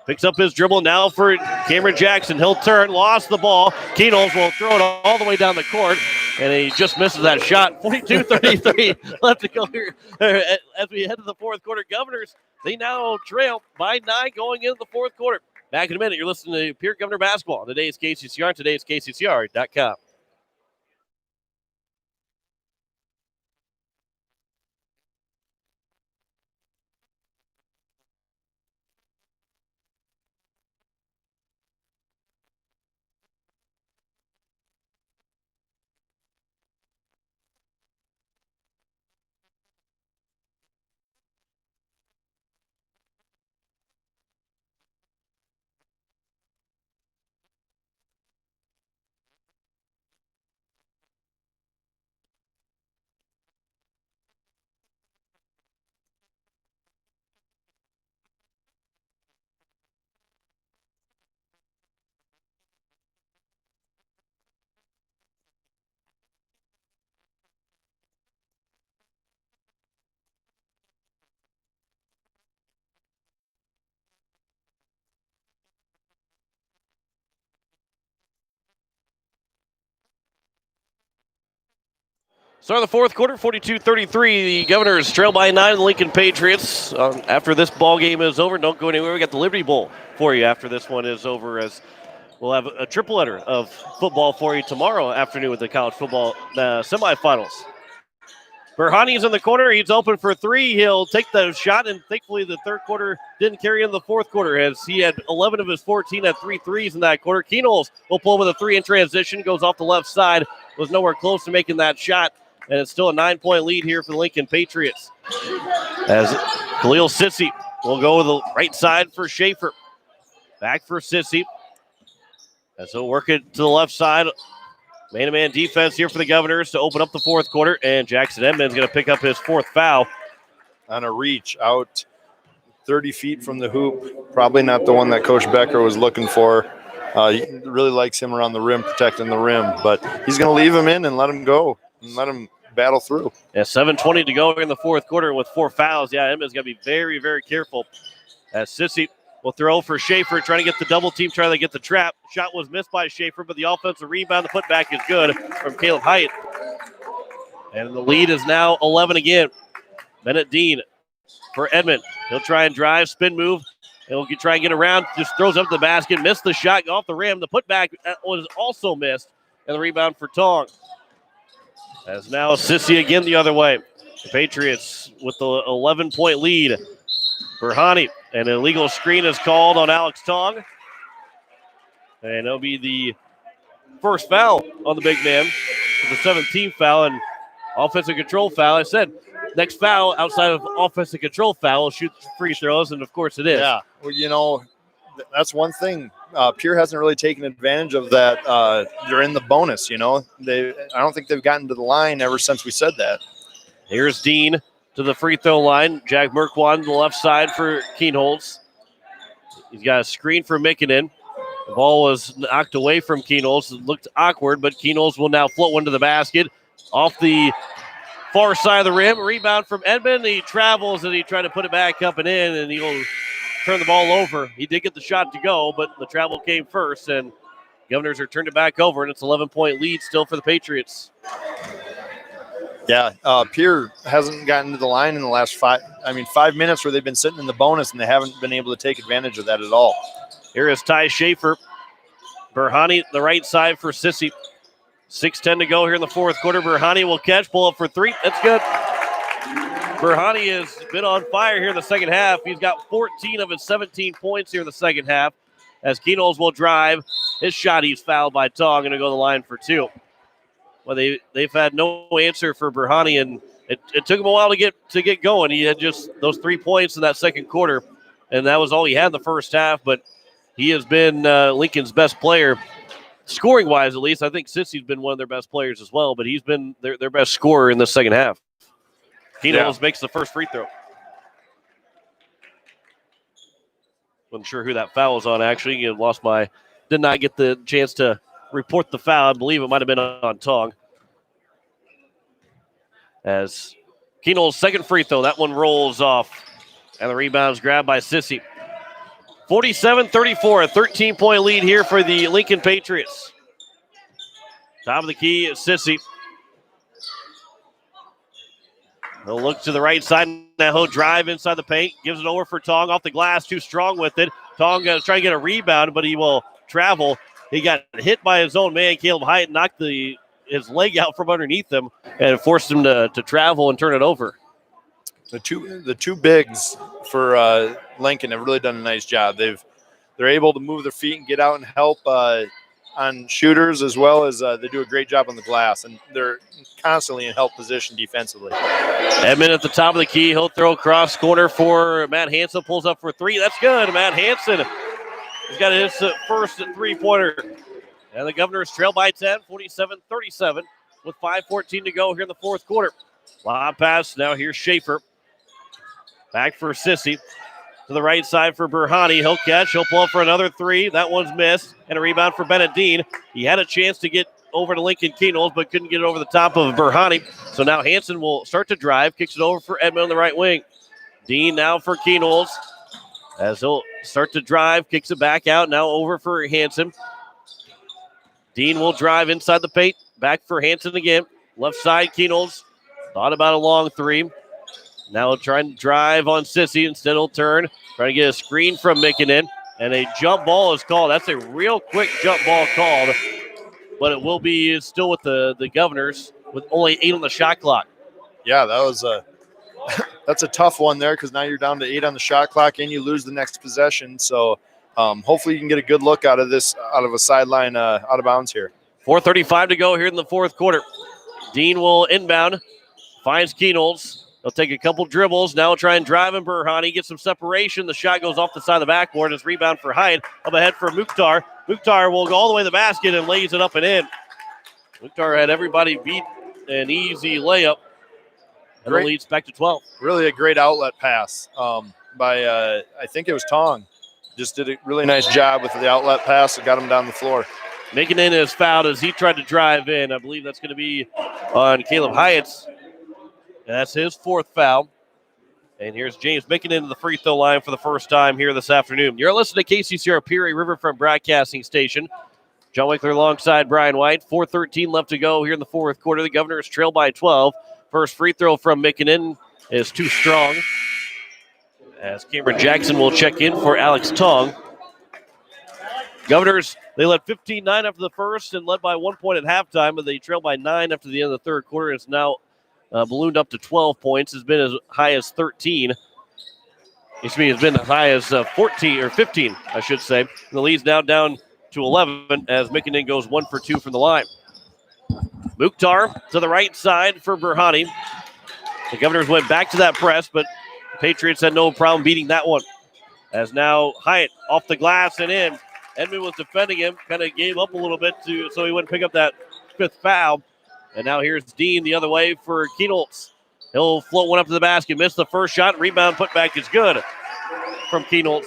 Picks up his dribble now for Cameron Jackson. He'll turn, lost the ball. Keenholz will throw it all the way down the court, and he just misses that shot. 42-33 left to go here as we head to the fourth quarter. Governors, they now trail by 9 going into the fourth quarter. Back in a minute, you're listening to Pierre Governor Basketball on today's KCCR and today's KCCR.com. Start of the fourth quarter, 42-33. The Governors trail by 9 the Lincoln Patriots. After this ball game is over, don't go anywhere. We got the Liberty Bowl for you after this one is over, as we'll have a triple header of football for you tomorrow afternoon with the college football semifinals. Berhani's in the corner. He's open for 3. He'll take the shot, and thankfully the third quarter didn't carry in the fourth quarter as he had 11 of his 14 had 3 threes in that quarter. Keenholz will pull with a 3 in transition, goes off the left side, was nowhere close to making that shot. And it's still a 9-point lead here for the Lincoln Patriots. As Khalil Sissy will go to the right side for Schaefer. Back for Sissy. As he'll work it to the left side. Man-to-man defense here for the Governors to open up the fourth quarter. And Jackson Edmonds going to pick up his 4th foul. On a reach out 30 feet from the hoop. Probably not the one that Coach Becker was looking for. He really likes him around the rim, protecting the rim. But he's going to leave him in and let him go and let him battle through. Yeah, 7:20 to go in the fourth quarter with 4 fouls. Yeah, Edmonds got to be very, very careful. As Sissy will throw for Schaefer, trying to get the double team, trying to get the trap. Shot was missed by Schaefer, but the offensive rebound, the putback is good from Caleb Hyatt. And the lead is now 11 again. Bennett Dean for Edmond. He'll try and drive, spin move. He'll try and get around, just throws up the basket, missed the shot, go off the rim. The putback was also missed, and the rebound for Tong. As now Sissy again the other way. The Patriots with the 11-point lead. Berhani, an illegal screen is called on Alex Tong. And it'll be the first foul on the big man. The 17th foul and offensive control foul. I said next foul outside of offensive control foul will shoot free throws, and of course it is. Yeah, well, that's one thing. Pierre hasn't really taken advantage of that. They're in the bonus, I don't think they've gotten to the line ever since we said that. Here's Dean to the free throw line. Jack Merkwan to the left side for Keenholz. He's got a screen for Mikkonen. The ball was knocked away from Keenholz. It looked awkward, but Keenholz will now float one to the basket. Off the far side of the rim. Rebound from Edmond. He travels and he tried to put it back up and in, and he'll turn the ball over. He did get the shot to go, but the travel came first, and Governors are turned it back over, and it's 11-point lead still for the Patriots. Yeah, Pierre hasn't gotten to the line in the last 5 minutes where they've been sitting in the bonus, and they haven't been able to take advantage of that at all. Here is Ty Schaefer. Berhani, the right side for Sissy. 6:10 to go here in the fourth quarter. Berhani will catch, pull up for 3. That's good. Berhani has been on fire here in the second half. He's got 14 of his 17 points here in the second half. As Keenholz will drive. His shot, he's fouled by Tong, going to go to the line for 2. Well, they've had no answer for Berhani, and it took him a while to get going. He had just those 3 points in that second quarter, and that was all he had in the first half. But he has been Lincoln's best player, scoring-wise at least. I think Sissy's been one of their best players as well, but he's been their best scorer in the second half. Keenholz makes the first free throw. Wasn't sure who that foul was on, actually. Did not get the chance to report the foul. I believe it might have been on Tong. As Keno's second free throw. That one rolls off. And the rebound's grabbed by Sissy. 47-34, a 13-point lead here for the Lincoln Patriots. Top of the key is Sissy. He'll look to the right side. Now he'll drive inside the paint. Gives it over for Tong off the glass. Too strong with it. Tong is trying to get a rebound, but he will travel. He got hit by his own man. Caleb Hyatt knocked his leg out from underneath him and forced him to travel and turn it over. The two bigs for Lincoln have really done a nice job. They're able to move their feet and get out and help on shooters, as well as they do a great job on the glass, and they're constantly in help position defensively. Edmond at the top of the key. He'll throw cross corner for Matt Hansen. Pulls up for three. That's good. Matt Hansen has got his first three-pointer. And the Governors trail by 10, 47-37, with 5:14 to go here in the fourth quarter. Lob pass. Now here's Schaefer. Back for Sissy. To the right side for Burhani. He'll catch. He'll pull up for another three. That one's missed. And a rebound for Bennett Dean. He had a chance to get over to Lincoln Kenols, but couldn't get it over the top of Burhani. So now Hansen will start to drive. Kicks it over for Edmond on the right wing. Dean now for Kenols. As he'll start to drive. Kicks it back out. Now over for Hansen. Dean will drive inside the paint. Back for Hansen again. Left side, Kenols. Thought about a long three. Now he'll try and drive on Sissy. Instead he'll turn. Trying to get a screen from Mikkonen. And a jump ball is called. That's a real quick jump ball called. But it will be still with the Governors with only 8 on the shot clock. Yeah, that was that's a tough one there, because now you're down to 8 on the shot clock and you lose the next possession. So hopefully you can get a good look out of a sideline out of bounds here. 4:35 to go here in the fourth quarter. Dean will inbound. Finds Kenols. He'll take a couple dribbles. Now he'll try and drive in Burhani. Get some separation. The shot goes off the side of the backboard. It's rebound for Hyatt. Up ahead for Mukhtar. Mukhtar will go all the way to the basket and lays it up and in. Mukhtar had everybody beat an easy layup. And the lead's back to 12. Really a great outlet pass by, I think it was Tong. Just did a really nice job with the outlet pass and got him down the floor. Mikkonen is fouled as he tried to drive in. I believe that's going to be on Caleb Hyatt's. And that's his fourth foul. And here's James Mikkonen to the free throw line for the first time here this afternoon. You're listening to KCCR Pierre Riverfront Broadcasting Station. John Wickler alongside Brian White. 4:13 left to go here in the fourth quarter. The Governors trail by 12. First free throw from Mikkonen is too strong, as Cameron Jackson will check in for Alex Tong. Governors, they led 15-9 after the first and led by 1 point at halftime, but they trailed by 9 after the end of the third quarter. It's now ballooned up to 12 points. It's been as high as 13. It's been as high as 14 or 15, I should say. And the lead's now down to 11 as Mikkonen goes 1 for 2 from the line. Mukhtar to the right side for Burhani. The Governors went back to that press, but the Patriots had no problem beating that one. As now Hyatt off the glass and in. Edmond was defending him, kind of gave up a little bit so he wouldn't pick up that fifth foul. And now here's Dean the other way for Kenols. He'll float one up to the basket, missed the first shot, rebound put back is good from Kenols.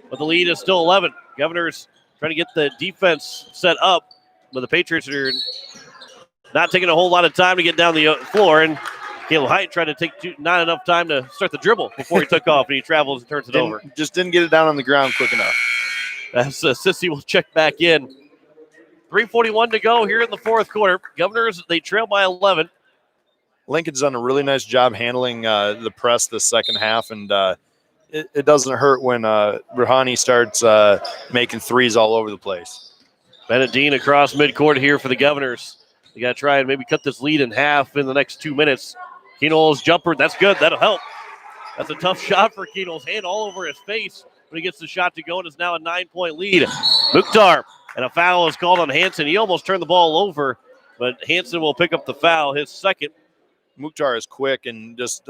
But the lead is still 11. Governors trying to get the defense set up, but the Patriots are not taking a whole lot of time to get down the floor. And Caleb Hyatt tried to take not enough time to start the dribble before he took off, and he travels and turns it over. Just didn't get it down on the ground quick enough. As Sissy will check back in. 3:41 to go here in the fourth quarter. Governors, they trail by 11. Lincoln's done a really nice job handling the press this second half, and it doesn't hurt when Burhani starts making threes all over the place. Bennett Dean across midcourt here for the Governors. They got to try and maybe cut this lead in half in the next 2 minutes. Kenols jumper, that's good. That'll help. That's a tough shot for Kenols. Hand all over his face when he gets the shot to go, and it's now a 9-point lead. Mukhtar, and a foul is called on Hansen. He almost turned the ball over, but Hansen will pick up the foul, his second. Mukhtar is quick and just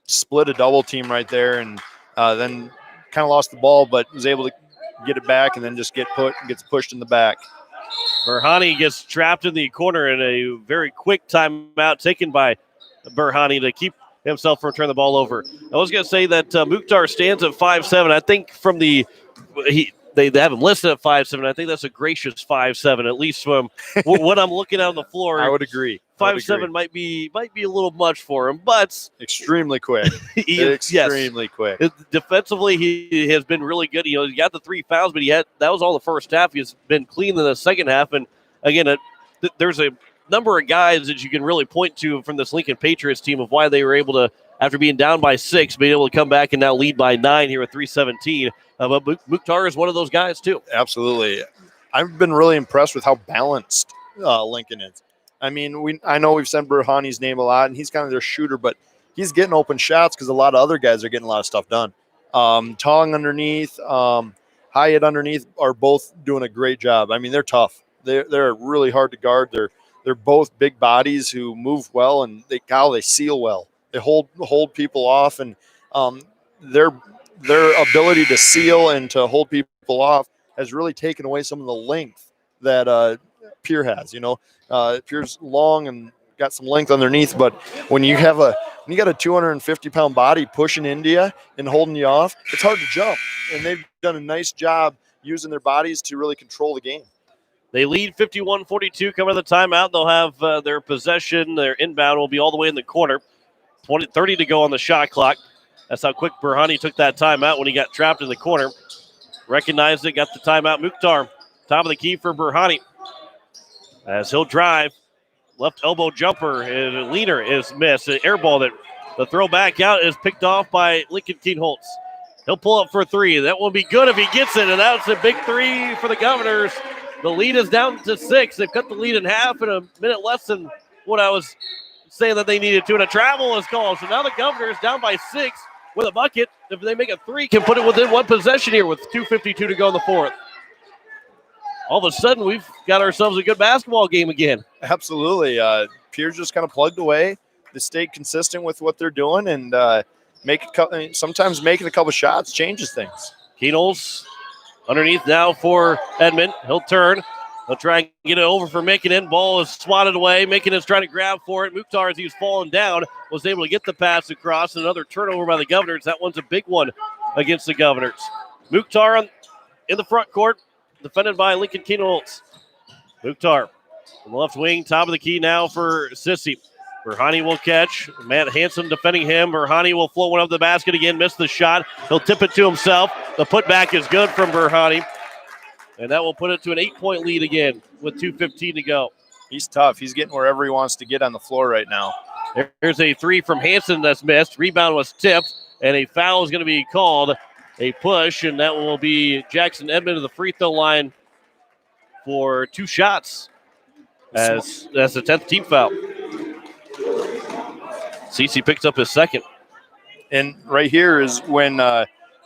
split a double team right there, and then kind of lost the ball, but was able to get it back and then just gets pushed in the back. Burhani gets trapped in the corner, and a very quick timeout taken by Burhani to keep himself from turning the ball over. I was going to say that Mukhtar stands at 5'7". I think from that they have him listed at 5'7". I think that's a gracious 5'7", at least from what I'm looking at on the floor. I would agree. 5'7" might be a little much for him, but extremely quick. Extremely quick. Defensively, he has been really good. He got the 3 fouls, but that was all the first half. He's been clean in the second half. And again, there's a number of guys that you can really point to from this Lincoln Patriots team of why they were able to, after being down by 6, being able to come back and now lead by 9 here with 3:17. But Mukhtar is one of those guys too. Absolutely. I've been really impressed with how balanced Lincoln is. I mean, I know we've said Burhani's name a lot, and he's kind of their shooter, but he's getting open shots because a lot of other guys are getting a lot of stuff done. Tong underneath, Hyatt underneath are both doing a great job. I mean, they're tough. They're really hard to guard. They're both big bodies who move well, and they seal well. They hold people off, and their ability to seal and to hold people off has really taken away some of the length that Pierre has. Pierre's long and got some length underneath, but when you got a 250-pound body pushing into you and holding you off, it's hard to jump. And they've done a nice job using their bodies to really control the game. They lead 51-42 coming to the timeout. They'll have their possession. Their inbound will be all the way in the corner. 30 to go on the shot clock. That's how quick Burhani took that timeout when he got trapped in the corner. Recognized it, got the timeout. Mukhtar, top of the key for Burhani. As he'll drive, left elbow jumper, and leaner is missed. An air ball that the throw back out is picked off by Lincoln Keenholz. He'll pull up for 3. That will be good if he gets it, and that's a big 3 for the Governors. The lead is down to 6. They've cut the lead in half in a minute less than what I was saying that they needed to, and a travel is called. So now the Governors down by 6 with a bucket. If they make a 3, can put it within one possession here with 2:52 to go in the fourth. All of a sudden, we've got ourselves a good basketball game again. Absolutely. Pierre's just kind of plugged away. They stayed consistent with what they're doing, and sometimes making a couple shots changes things. Keenholz underneath now for Edmond. He'll turn. He'll try and get it over for Makinen. Ball is swatted away. Makinen's trying to grab for it. Mukhtar, as he was falling down, was able to get the pass across. Another turnover by the Governors. That one's a big one against the Governors. Mukhtar in the front court, defended by Lincoln Keenholz. Mukhtar from the left wing, top of the key now for Sissy. Burhani will catch. Matt Hansen defending him. Burhani will float one up the basket again, miss the shot. He'll tip it to himself. The putback is good from Burhani. And that will put it to an 8-point lead again with 2:15 to go. He's tough. He's getting wherever he wants to get on the floor right now. There's a 3 from Hansen that's missed. Rebound was tipped, and a foul is going to be called. A push, and that will be Jackson Edmond to the free throw line for 2 shots. As that's the 10th team foul. CC picks up his second. And right here is when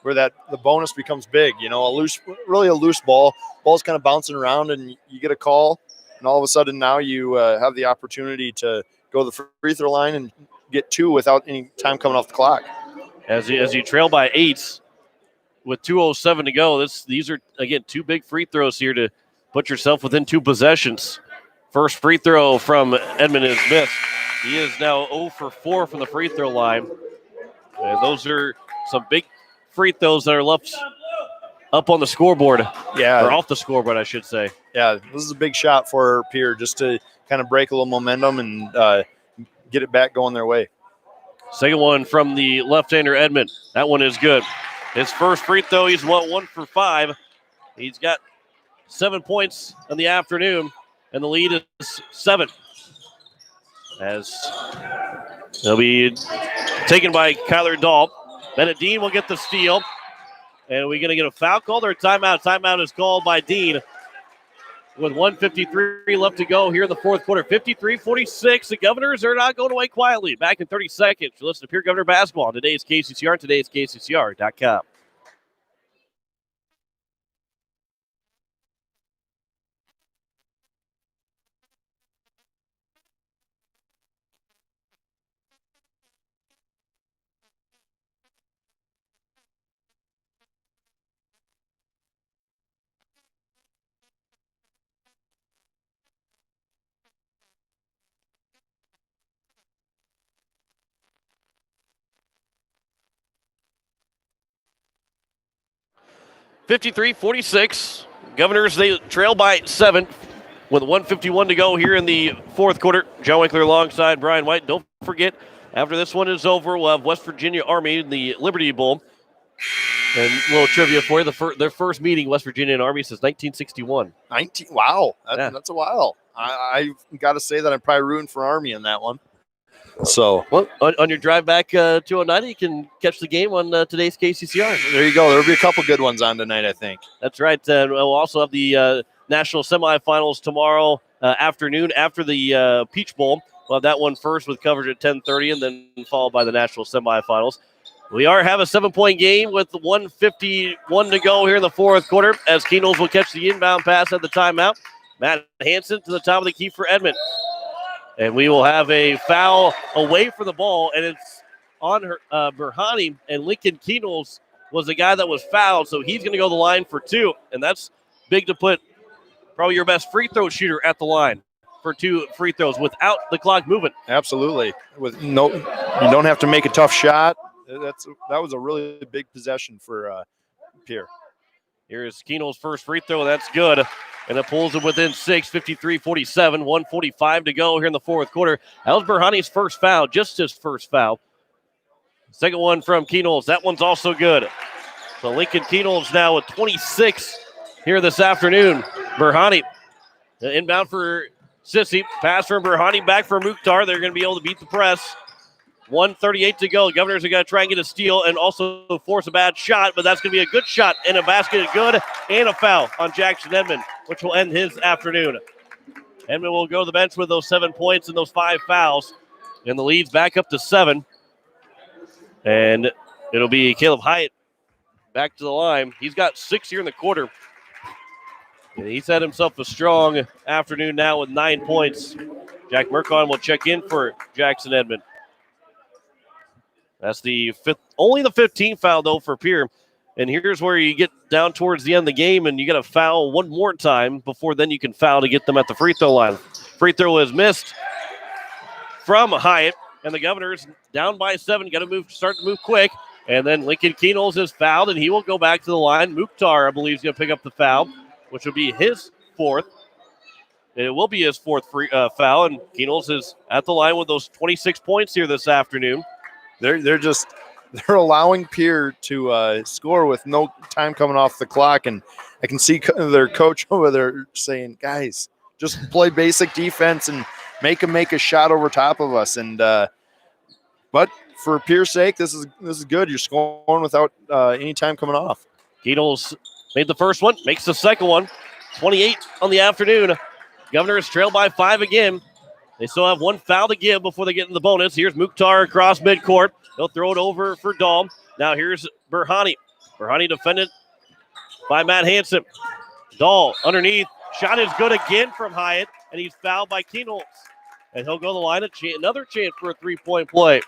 where the bonus becomes big. A loose ball. Ball's kind of bouncing around, and you get a call, and all of a sudden now you have the opportunity to go to the free throw line and get 2 without any time coming off the clock. As you trail by 8 with 2:07 to go, these are, again, 2 big free throws here to put yourself within 2 possessions. First free throw from Edmond is missed. He is now 0 for 4 from the free throw line. And those are some big free throws that are left up on the scoreboard. Yeah. Or off the scoreboard, I should say. Yeah, this is a big shot for Pierre just to kind of break a little momentum and get it back going their way. Second one from the left-hander, Edmond. That one is good. His first free throw, he's 1 for 5. He's got 7 points in the afternoon, and the lead is 7. As they'll be taken by Kyler Dahl. Bennett Dean will get the steal. And are we going to get a foul called or a timeout? Timeout is called by Dean with 1:53 left to go here in the fourth quarter. 53-46. The Governors are not going away quietly. Back in 30 seconds. You listen to Pierre Governor Basketball on today's KCCR, today's KCCR.com. 53-46. Governors, they trail by 7 with 1:51 to go here in the fourth quarter. John Winkler alongside Brian White. Don't forget, after this one is over, we'll have West Virginia Army in the Liberty Bowl. And a little trivia for you, their first meeting, West Virginia and Army, since 1961. Wow, Yeah. that's a while. I got to say that I'm probably rooting for Army in that one. So, well, on your drive back to 209, you can catch the game on today's KCCR. There you go. There'll be a couple good ones on tonight, I think. That's right. We'll also have the national semifinals tomorrow afternoon after the Peach Bowl. We'll have that one first with coverage at 10:30, and then followed by the national semifinals. We have a 7-point game with 1:51 to go here in the fourth quarter as Keenels will catch the inbound pass at the timeout. Matt Hansen to the top of the key for Edmond. And we will have a foul away from the ball, and it's on Berhani, and Lincoln Keenels was the guy that was fouled, so he's going to go to the line for 2, and that's big to put probably your best free throw shooter at the line for 2 free throws without the clock moving. Absolutely. You don't have to make a tough shot. That was a really big possession for Pierre. Here's Keenel's first free throw. That's good. And it pulls it within 6, 53-47, 1:45 to go here in the fourth quarter. That was Berhani's first foul, just his first foul. Second one from Keenels. That one's also good. So Lincoln Keenels now with 26 here this afternoon. Berhani inbound for Sissy. Pass from Berhani back for Mukhtar. They're going to be able to beat the press. 1:38 to go. Governors are going to try and get a steal and also force a bad shot, but that's going to be a good shot and a basket good and a foul on Jackson Edmond, which will end his afternoon. Edmond will go to the bench with those 7 points and those 5 fouls, and the lead's back up to 7. And it'll be Caleb Hyatt back to the line. He's got 6 here in the quarter. And he's had himself a strong afternoon now with 9 points. Jack Mercon will check in for Jackson Edmond. That's only the 15th foul, though, for Pierre. And here's where you get down towards the end of the game, and you got to foul one more time before then you can foul to get them at the free throw line. Free throw is missed from Hyatt, and the Governors down by 7. Got to start to move quick. And then Lincoln Keenels is fouled, and he will go back to the line. Mukhtar, I believe, is going to pick up the foul, which will be his 4th. It will be his 4th foul, and Keenels is at the line with those 26 points here this afternoon. They're allowing Pierre to score with no time coming off the clock, and I can see their coach over there saying, "Guys, just play basic defense and make them make a shot over top of us." And but for Pierre's sake, this is good. You're scoring without any time coming off. Keenels made the first one, makes the second one. 28 on the afternoon. Governors trail by 5 again. They still have 1 foul to give before they get in the bonus. Here's Mukhtar across midcourt. He'll throw it over for Dahl. Now here's Berhani. Berhani defended by Matt Hansen. Dahl underneath. Shot is good again from Hyatt, and he's fouled by Keenels. And he'll go to the line. Another chance for a 3-point play.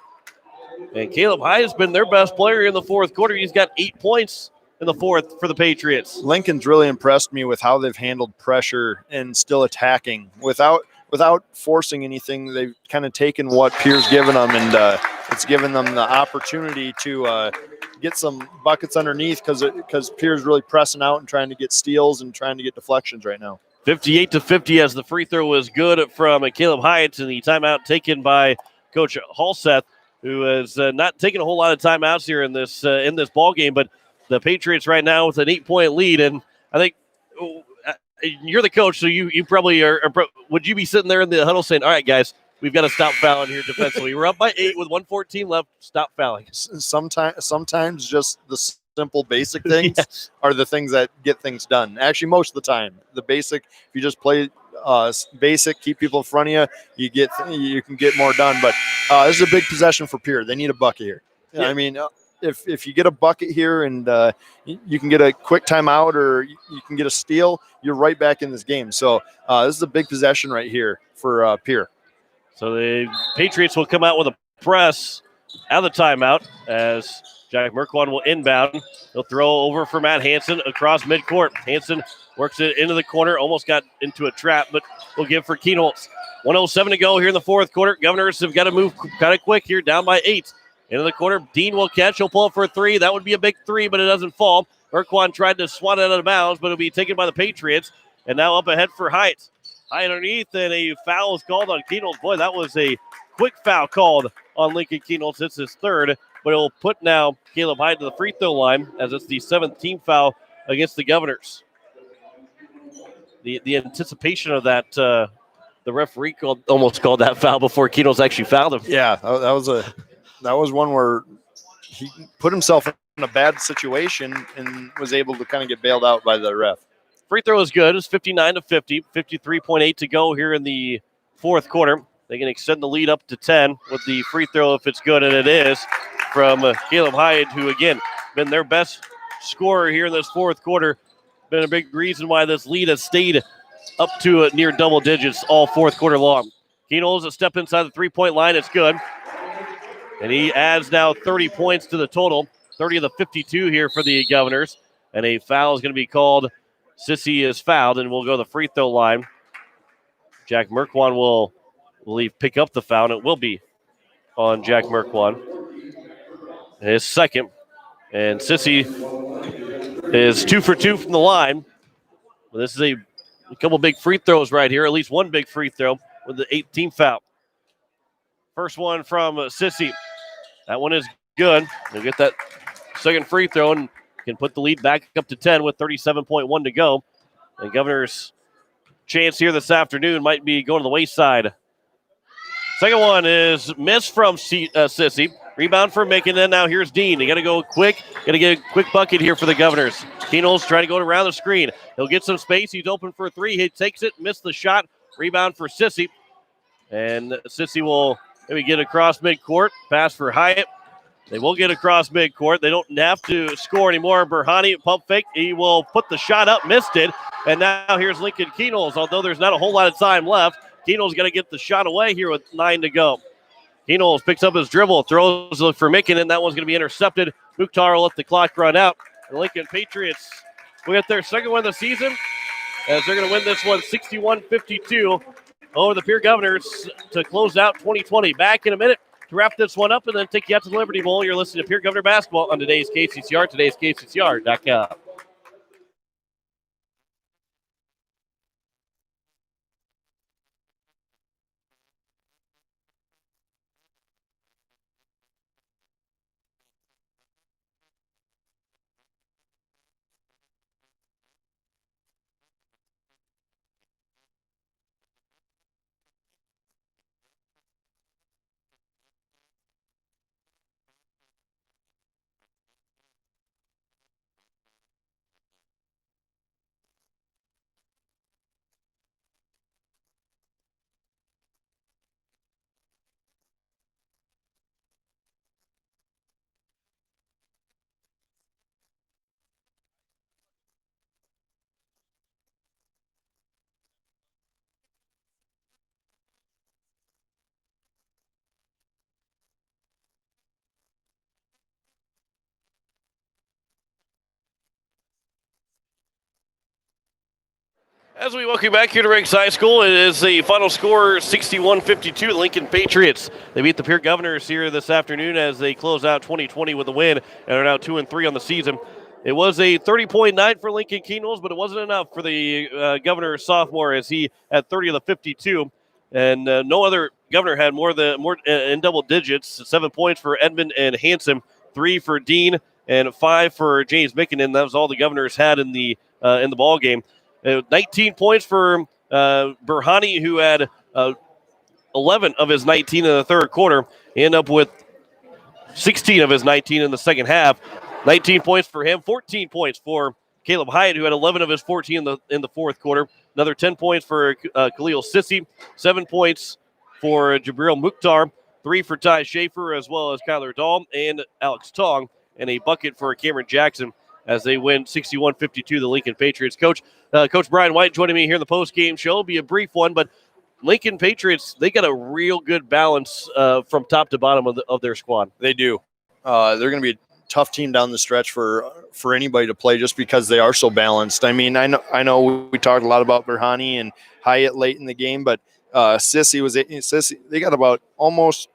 And Caleb Hyatt has been their best player in the fourth quarter. He's got 8 points in the fourth for the Patriots. Lincoln's really impressed me with how they've handled pressure and still attacking without forcing anything. They've kind of taken what Pierre's given them, and it's given them the opportunity to get some buckets underneath because Pierre's really pressing out and trying to get steals and trying to get deflections right now. 58-50 as the free throw was good from Caleb Hyatt, and the timeout taken by Coach Halseth, who has not taken a whole lot of timeouts here in this ball game. But the Patriots right now with an 8-point lead, and I think you're the coach, so you probably are. Would you be sitting there in the huddle saying, "All right, guys, we've got to stop fouling here defensively. We're up by 8 with 1:14 left. Stop fouling." Sometimes just the simple basic things are the things that get things done. Actually, most of the time, the basic. If you just play basic, keep people in front of you, you can get more done. But this is a big possession for Pierre. They need a bucket here. Yeah. I mean, if you get a bucket here and you can get a quick timeout or you can get a steal, you're right back in this game. So this is a big possession right here for Pierre. So the Patriots will come out with a press out of the timeout as Jack Merkwan will inbound. He'll throw over for Matt Hansen across midcourt. Hansen works it into the corner, almost got into a trap, but we'll give for Keenholz. 1:07 to go here in the fourth quarter. Governors have got to move kind of quick here, down by 8. Into the corner, Dean will catch. He'll pull up for a 3. That would be a big 3, but it doesn't fall. Urquan tried to swat it out of bounds, but it'll be taken by the Patriots. And now up ahead for Hyatt. High underneath, and a foul is called on Keenels. Boy, that was a quick foul called on Lincoln Keenels. It's his third, but it'll put now Caleb Hyatt to the free throw line as it's the 7th team foul against the Governors. The anticipation of that, the referee almost called that foul before Keenels actually fouled him. Yeah, that was one where he put himself in a bad situation and was able to kind of get bailed out by the ref. Free throw is good. It's 59-50, 53.8 to go here in the fourth quarter. They can extend the lead up to 10 with the free throw if it's good, and it is from Caleb Hyatt, who, again, been their best scorer here in this fourth quarter. Been a big reason why this lead has stayed up to near double digits all fourth quarter long. Keenels a step inside the three-point line. It's good. And he adds now 30 points to the total, 30 of the 52 here for the Governors. And a foul is going to be called. Sissy is fouled, and we'll go to the free throw line. Jack Merkwan will pick up the foul, and it will be on Jack Merkwan. His second. And Sissy is 2 for 2 from the line. Well, this is a couple big free throws right here, at least one big free throw with the 8th foul. First one from Sissy. That one is good. He'll get that second free throw and can put the lead back up to 10 with 37.1 to go. And Governor's chance here this afternoon might be going to the wayside. Second one is missed from Sissy. Rebound for Mickenden. Now here's Dean. They got to go quick. Got to get a quick bucket here for the Governors. Keenels trying to go around the screen. He'll get some space. He's open for a three. He takes it, missed the shot. Rebound for Sissy. And Sissy will maybe get across midcourt. Pass for Hyatt. They will get across midcourt. They don't have to score anymore. Berhani, pump fake. He will put the shot up, missed it. And now here's Lincoln Keenels. Although there's not a whole lot of time left, Keenels got to get the shot away here with 9 to go. Keenels picks up his dribble, throws for Mickenden. That one's going to be intercepted. Mukhtar will let the clock run out. The Lincoln Patriots will get their second win of the season as they're going to win this one 61-52 over the Pierre Governors to close out 2020. Back in a minute to wrap this one up and then take you out to the Liberty Bowl. You're listening to Pierre Governor Basketball on today's KCCR, today's KCCR.com. As we welcome you back here to Riggs High School, it is the final score 61-52. Lincoln Patriots. They beat the Pierre Governors here this afternoon as they close out 2020 with a win and are now 2-3 on the season. It was a 30-point night for Lincoln Keenels, but it wasn't enough for the Governor sophomore as he had 30 of the 52. And no other Governor had more in double digits. 7 points for Edmond and Hanson, 3 for Dean, and 5 for James Mickenden. That was all the Governors had in the ball game. 19 points for Berhani, who had 11 of his 19 in the third quarter. He ended up with 16 of his 19 in the second half. 19 points for him, 14 points for Caleb Hyatt, who had 11 of his 14 in the fourth quarter. Another 10 points for Khalil Sissy, 7 points for Jabril Mukhtar, 3 for Ty Schaefer, as well as Kyler Dahl and Alex Tong, and a bucket for Cameron Jackson as they win 61-52, the Lincoln Patriots. Coach Brian White joining me here in the post-game show. It'll be a brief one, but Lincoln Patriots, they got a real good balance from top to bottom of their squad. They do. They're going to be a tough team down the stretch for anybody to play just because they are so balanced. I mean, I know we talked a lot about Berhani and Hyatt late in the game, but Sissy, they got about almost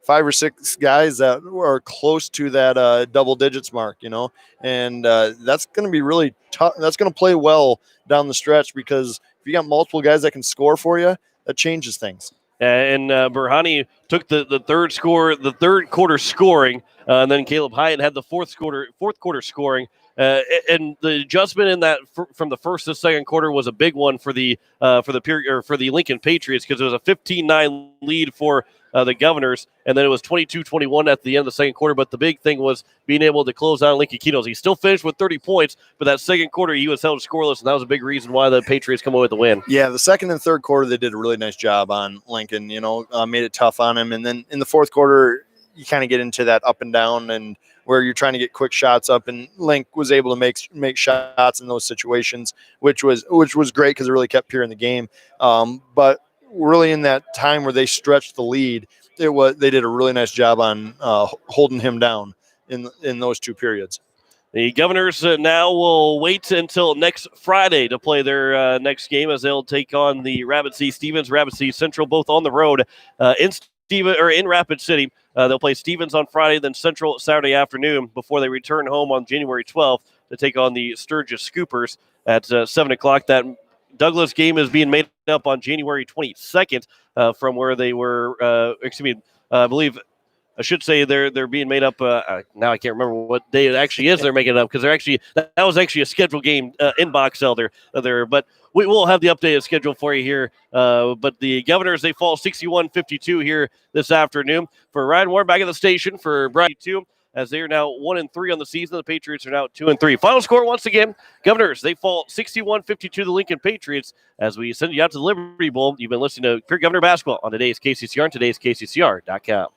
5 or 6 guys that are close to that double digits mark, and that's going to be really tough. That's going to play well down the stretch, because if you got multiple guys that can score for you, that changes things. And Burhani took the third quarter scoring, and then Caleb Hyatt had the fourth quarter scoring. And the adjustment in that from the first to second quarter was a big one for the Lincoln Patriots, because it was a 15-9 lead for the Governors, and then it was 22-21 at the end of the second quarter. But the big thing was being able to close out Lincoln Keynotes. He still finished with 30 points, but that second quarter he was held scoreless, and that was a big reason why the Patriots come away with the win. Yeah, the second and third quarter they did a really nice job on Lincoln. Made it tough on him, and then in the fourth quarter you kind of get into that up and down, and where you're trying to get quick shots up, and Link was able to make shots in those situations, which was great, because it really kept Pierre in the game. But really, in that time where they stretched the lead, they did a really nice job on holding him down in those two periods. The Governors now will wait until next Friday to play their next game, as they'll take on the Rapid City Stevens, Rapid City Central, both on the road in Rapid City. They'll play Stevens on Friday, then Central Saturday afternoon, before they return home on January 12th to take on the Sturgis Scoopers at 7 o'clock. That Douglas game is being made up on January 22nd from where they were, I believe I should say they're being made up. Now I can't remember what day it actually is. They're making it up, because that was actually a scheduled game in Box Elder there. But we will have the updated schedule for you here. But the Governors, they fall 61-52 here this afternoon. For Ryan Warren back at the station for Brian 2, as they are now 1-3 on the season. The Patriots are now 2-3. Final score once again: Governors, they fall 61-52 to the Lincoln Patriots. As we send you out to the Liberty Bowl, you've been listening to Pure Governor Basketball on today's KCCR and today's KCCR.com.